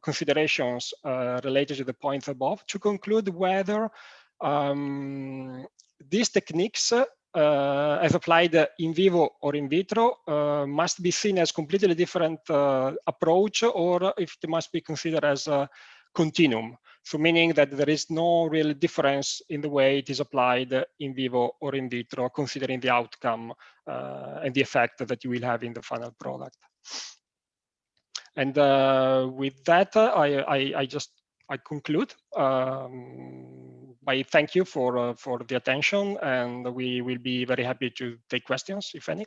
considerations related to the points above, to conclude whether these techniques, as applied in vivo or in vitro, must be seen as completely different approach, or if it must be considered as a continuum. So meaning that there is no real difference in the way it is applied in vivo or in vitro, considering the outcome and the effect that you will have in the final product. And with that, I conclude by thank you for the attention, and we will be very happy to take questions, if any.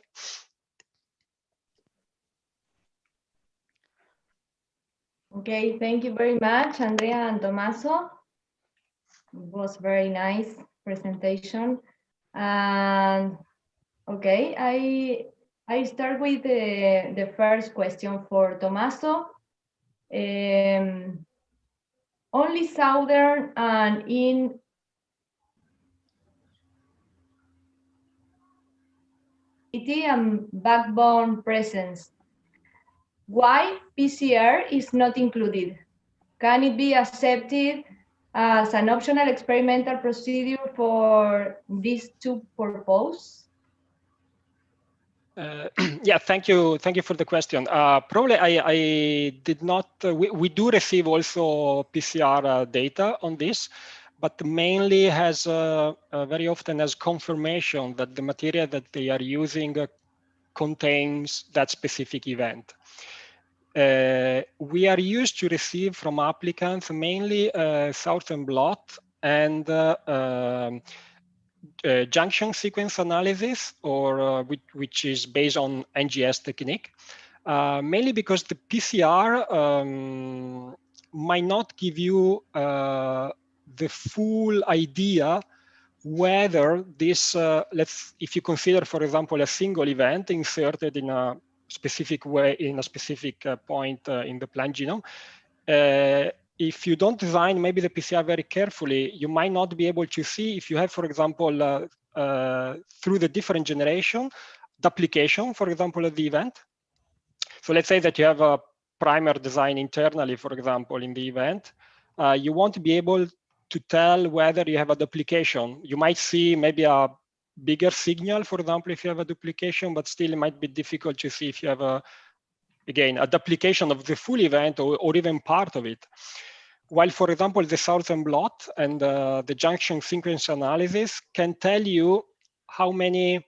Okay, thank you very much, Andrea and Tommaso. It was very nice presentation. And okay, I start with the first question for Tommaso. Only southern and in and backbone presence. Why PCR is not included? Can it be accepted as an optional experimental procedure for these two purposes? Yeah, thank you for the question. Probably I did not. We do receive also PCR data on this, but mainly has very often as confirmation that the material that they are using contains that specific event. We are used to receive from applicants mainly Southern blot and junction sequence analysis, or which is based on NGS technique, mainly because the PCR might not give you the full idea whether this, if you consider, for example, a single event inserted in a specific way, in a specific point in the plant genome, if you don't design maybe the PCR very carefully, you might not be able to see if you have, for example, through the different generation, duplication, for example, of the event. So let's say that you have a primer design internally, for example, in the event, you won't be able to tell whether you have a duplication. You might see maybe a bigger signal, for example, if you have a duplication, but still it might be difficult to see if you have again, a duplication of the full event or even part of it. While, for example, the Southern blot and the junction sequence analysis can tell you how many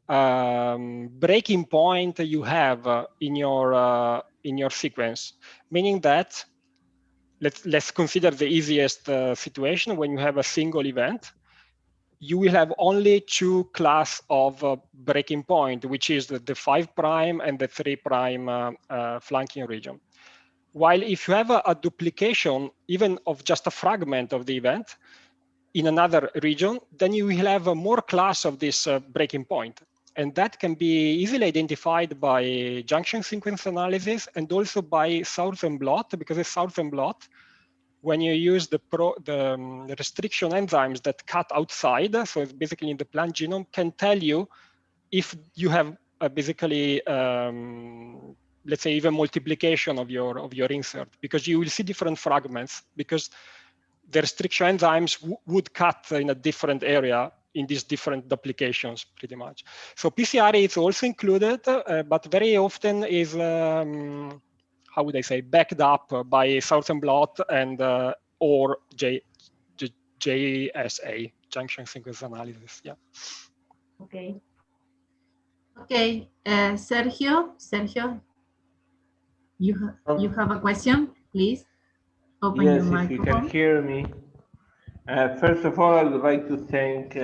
breaking point you have in your sequence, meaning that let's consider the easiest situation when you have a single event. You will have only two class of breaking point, which is the 5' and the 3' flanking region. While if you have a duplication, even of just a fragment of the event in another region, then you will have more class of this breaking point. And that can be easily identified by junction sequence analysis and also by Southern blot, because the Southern blot, when you use the restriction enzymes that cut outside, so it's basically in the plant genome, can tell you if you have basically, let's say, even multiplication of your insert, because you will see different fragments, because the restriction enzymes would cut in a different area in these different duplications, pretty much. So PCR is also included, but very often is how would I say, backed up by Southern blot and or JSA, junction sequence analysis. Yeah. Okay. Okay, Sergio, you have a question, please. Open your microphone. Yes, if you can hear me. First of all, I would like to thank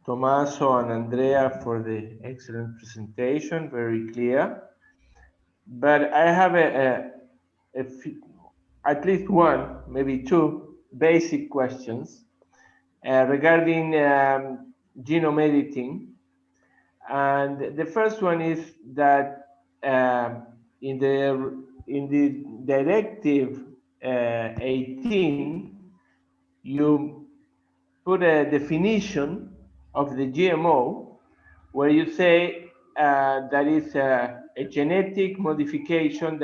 Tommaso and Andrea for the excellent presentation, very clear. But I have at least one, maybe two basic questions regarding genome editing. And the first one is that in the directive 18, you put a definition of the GMO where you say that is a genetic modification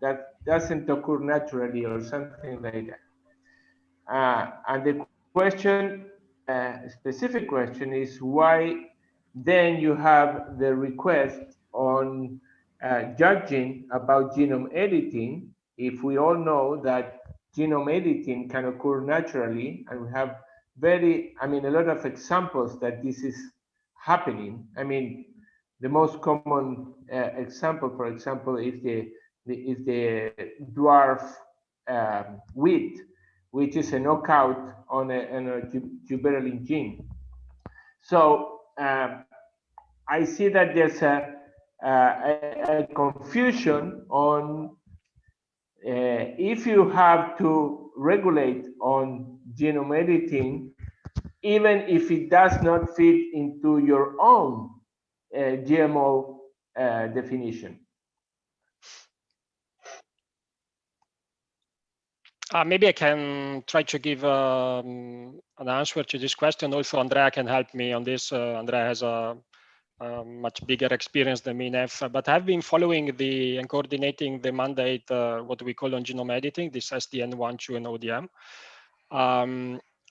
that doesn't occur naturally or something like that. And the question, specific question, is why then you have the request on judging about genome editing, if we all know that genome editing can occur naturally, and we have a lot of examples that this is happening. I mean, the most common example, for example, is the dwarf wheat, which is a knockout on a tuberculin gene. So I see that there's a confusion on if you have to regulate on genome editing, even if it does not fit into your own GMO definition. Maybe I can try to give an answer to this question. Also, Andrea can help me on this. Andrea has a much bigger experience than me in EFSA, but I've been following and coordinating the mandate, what we call on genome editing, this SDN 1, 2, and ODM.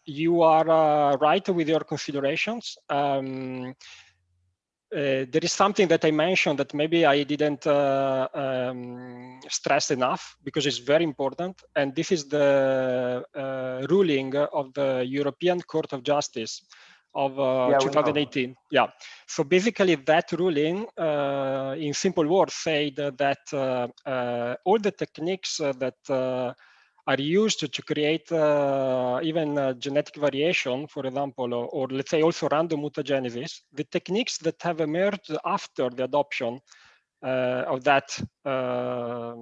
You are right with your considerations. There is something that I mentioned that maybe I didn't stress enough, because it's very important. And this is the ruling of the European Court of Justice of 2018. Yeah. So basically that ruling, in simple words, said that all the techniques that are used to create even genetic variation, for example, or let's say also random mutagenesis, the techniques that have emerged after the adoption of that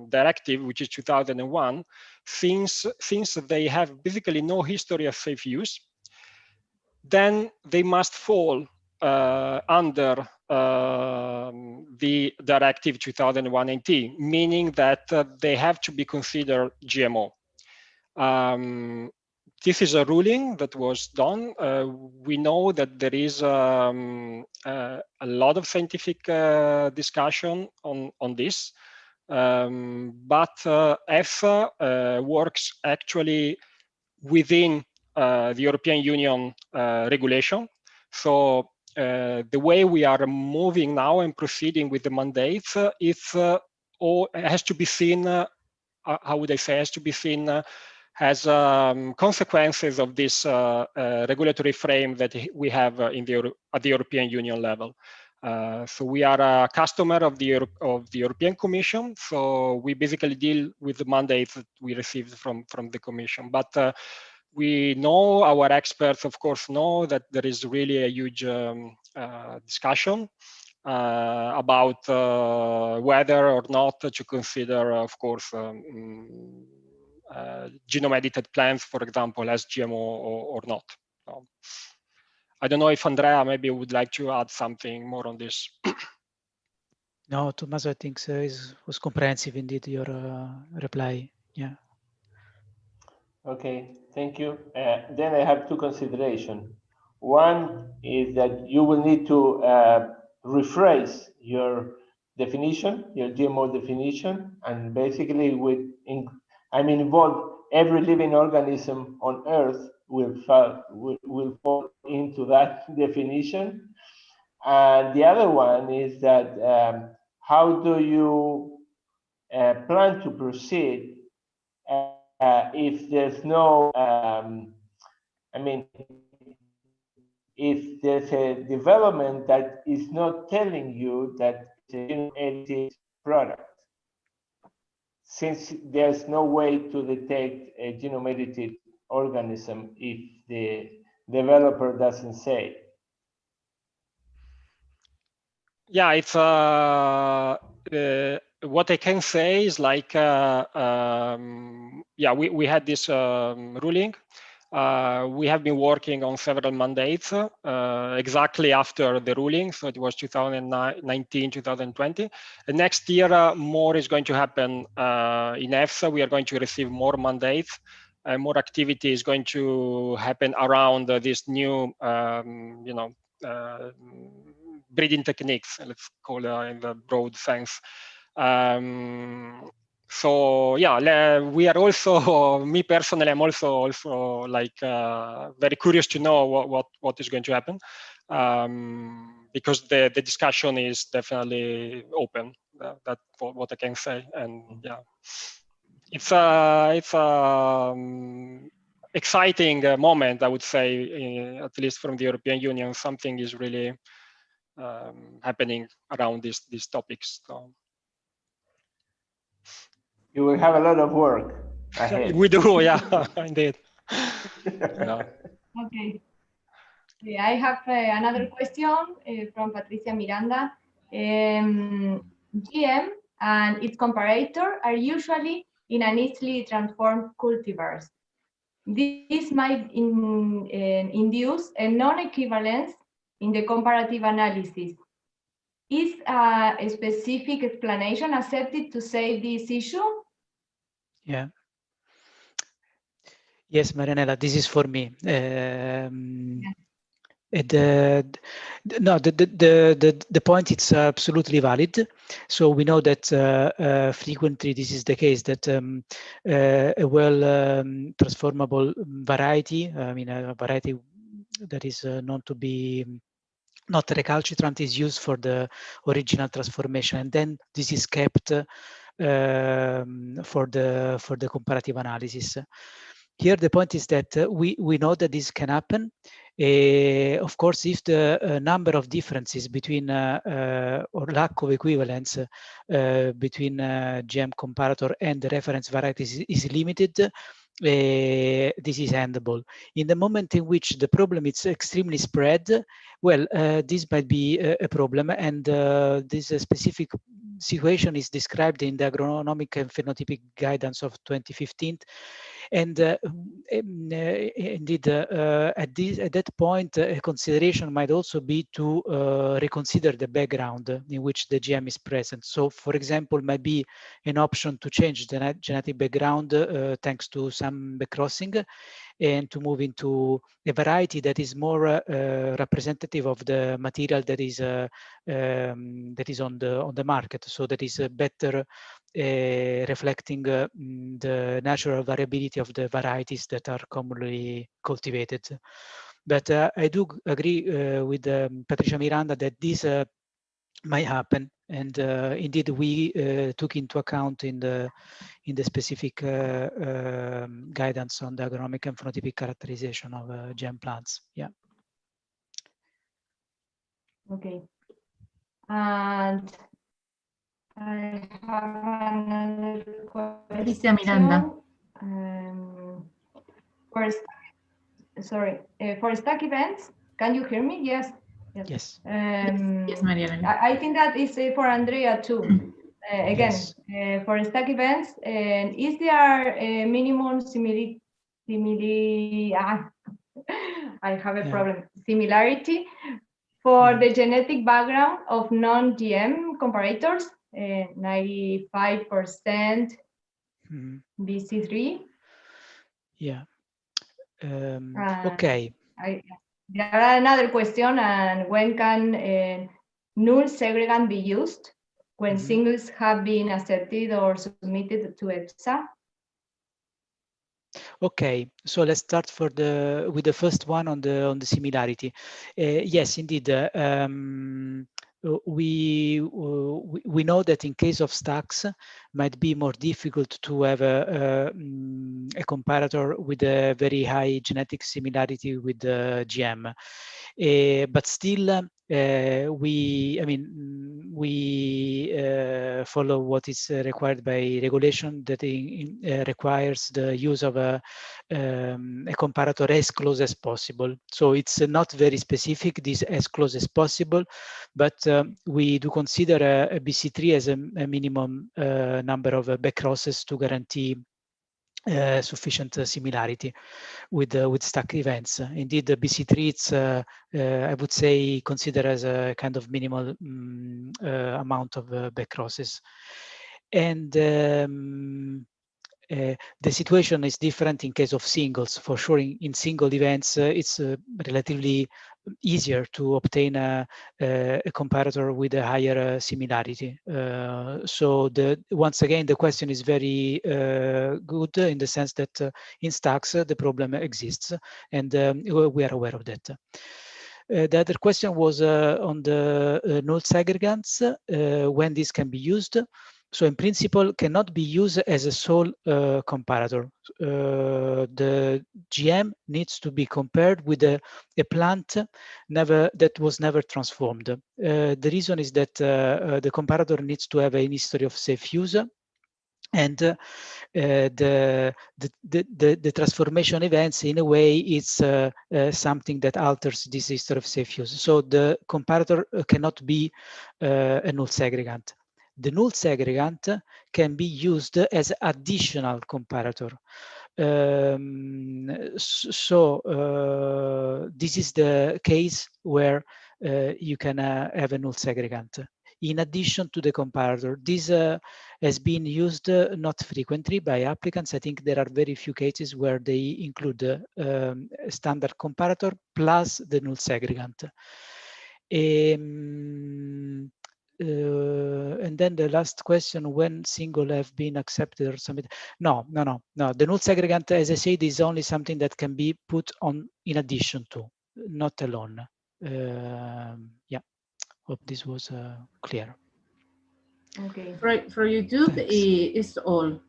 directive, which is 2001, since they have basically no history of safe use, then they must fall under the directive 2001/18, meaning that they have to be considered GMO. This is a ruling that was done. We know that there is a lot of scientific discussion on this, but EFSA works actually within the European Union regulation. So the way we are moving now and proceeding with the mandates, it has to be seen, how would I say, has to be seen as consequences of this regulatory frame that we have at the European Union level. So we are a customer of the European Commission. So we basically deal with the mandates that we received from the Commission. But we know, our experts, of course, know that there is really a huge discussion about whether or not to consider, of course, genome-edited plants, for example, as GMO or not. So, I don't know if Andrea maybe would like to add something more on this. No, Tommaso, I think was comprehensive indeed, your reply. Yeah. Okay, thank you. Then I have two considerations. One is that you will need to rephrase your definition, your GMO definition, and basically involve every living organism on Earth will fall into that definition. And the other one is that how do you plan to proceed if there's no, if there's a development that is not telling you that it's a genome-edited product, since there's no way to detect a genome-edited organism if the developer doesn't say. Yeah, it's what I can say is like, yeah, we had this ruling. We have been working on several mandates exactly after the ruling. So it was 2019, 2020. And next year, more is going to happen in EFSA. We are going to receive more mandates. More activity is going to happen around this new, breeding techniques, let's call it in the broad sense. So yeah, we are also, me personally, I'm also like very curious to know what is going to happen, because the discussion is definitely open. That's what I can say, and yeah, it's exciting moment, I would say, at least from the European Union. Something is really happening around these topics. So. You will have a lot of work ahead. We do, yeah, indeed. Yeah. Okay. I have another question from Patricia Miranda. GM and its comparator are usually in an easily transformed cultivars. This might induce a non-equivalence in the comparative analysis. Is a specific explanation accepted to save this issue? Yeah. Yes, Marianella, this is for me. Yeah. The point is absolutely valid. So we know that frequently this is the case, that a well transformable variety, I mean a variety that is known to be not recalcitrant, is used for the original transformation, and then this is kept for the comparative analysis. Here, the point is that we know that this can happen. Of course, if the number of differences between or lack of equivalence between GM comparator and the reference varieties is limited, this is handleable. In the moment in which the problem is extremely spread, well, this might be a problem, and this specific situation is described in the Agronomic and Phenotypic Guidance of 2015. And indeed, at that point, a consideration might also be to reconsider the background in which the GM is present. So, for example, might be an option to change the genetic background thanks to some backcrossing, and to move into a variety that is more representative of the material that is on the market. So that is better reflecting the natural variability of the varieties that are commonly cultivated. But I do agree with Patricia Miranda that this might happen, and indeed we took into account in the specific guidance on the agronomic and phenotypic characterization of GM plants. Yeah. Okay. And I have another Patricia Miranda. For stack events, can you hear me? Yes. Yes. Yes, Mariana. I think that is for Andrea too. Again, Yes. For stack events, is there a minimum similarity for the genetic background of non-GM comparators? 95% BC3. Yeah. Okay. There are another question, and when can null segregant be used when singles have been accepted or submitted to EFSA? Okay, so let's start with the first one on the similarity. Yes, indeed. We know that in case of stacks, might be more difficult to have a comparator with a very high genetic similarity with the GM. But still, we follow what is required by regulation, that requires the use of a comparator as close as possible. So it's not very specific, this as close as possible, but we do consider a BC3 as a minimum number of backcrosses to guarantee sufficient similarity with stack events. Indeed, the BC3, it's I would say considered as a kind of minimal amount of backcrosses. And the situation is different in case of singles. For sure, in single events, it's relatively easier to obtain a comparator with a higher similarity. So once again, the question is very good in the sense that in stacks the problem exists, and we are aware of that. The other question was on the null segregants, when this can be used. So in principle, cannot be used as a sole comparator. The GM needs to be compared with a plant that was never transformed. The reason is that the comparator needs to have a history of safe use, and the transformation events, in a way, it's something that alters this history of safe use. So the comparator cannot be a null segregant. The null segregant can be used as additional comparator. This is the case where you can have a null segregant in addition to the comparator. This has been used not frequently by applicants. I think there are very few cases where they include a standard comparator plus the null segregant. And then the last question, when single have been accepted or submitted? No. The null segregant, as I said, is only something that can be put on in addition to, not alone. Yeah, hope this was clear. Okay. For YouTube, it's all.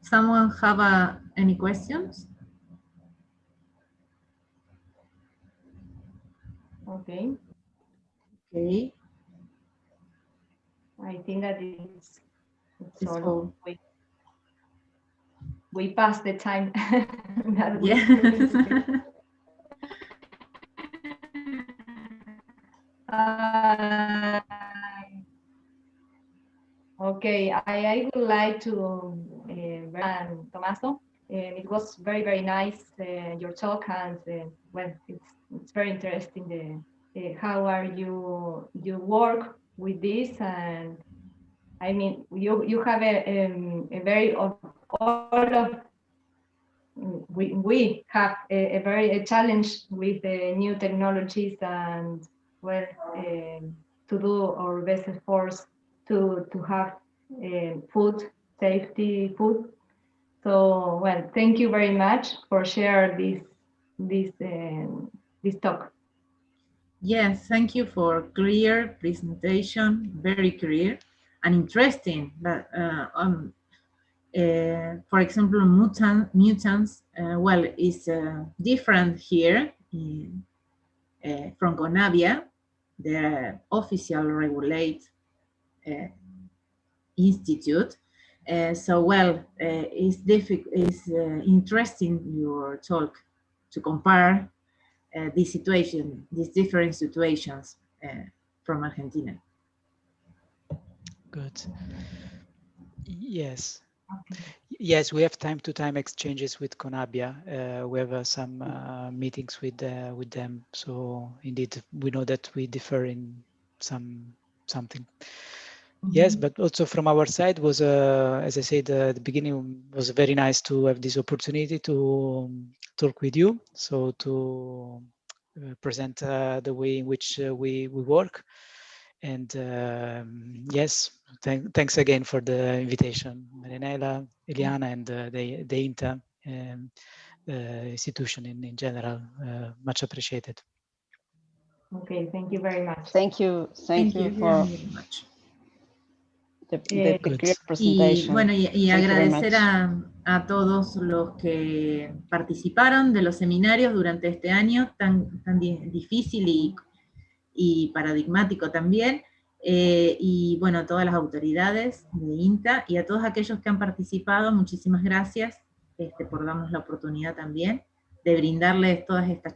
Someone have any questions? Okay. Okay. I think that it's all. We passed the time. Yes. Okay, I would like to Tommaso. It was very, very nice, your talk, and well, it's very interesting. How are you work with this? And I mean, you have a very we have a very challenge with the new technologies, and well, to do our best efforts to have food safety food. So well, thank you very much for sharing this talk. Yes, thank you for clear presentation, very clear and interesting. But for example, mutants, well, is different here from CONABIA, the official regulate institute. So well, it's interesting your talk to compare these different situations from Argentina. Good. Yes. Yes, we have time-to-time exchanges with CONABIA. We have some meetings with them. So indeed, we know that we differ in something. Mm-hmm. Yes, but also from our side was, as I said at the beginning, was very nice to have this opportunity to talk with you. So to present the way in which we work. And yes, thanks again for the invitation, Marinella, Eliana, and the INTA institution in general. Much appreciated. Okay, thank you very much. Thank you for very much. The clear presentation. Y bueno, y agradecer a todos los que participaron de los seminarios durante este año tan difícil y paradigmático también. Y bueno, a todas las autoridades de INTA y a todos aquellos que han participado, muchísimas gracias por darnos la oportunidad también de brindarles todas estas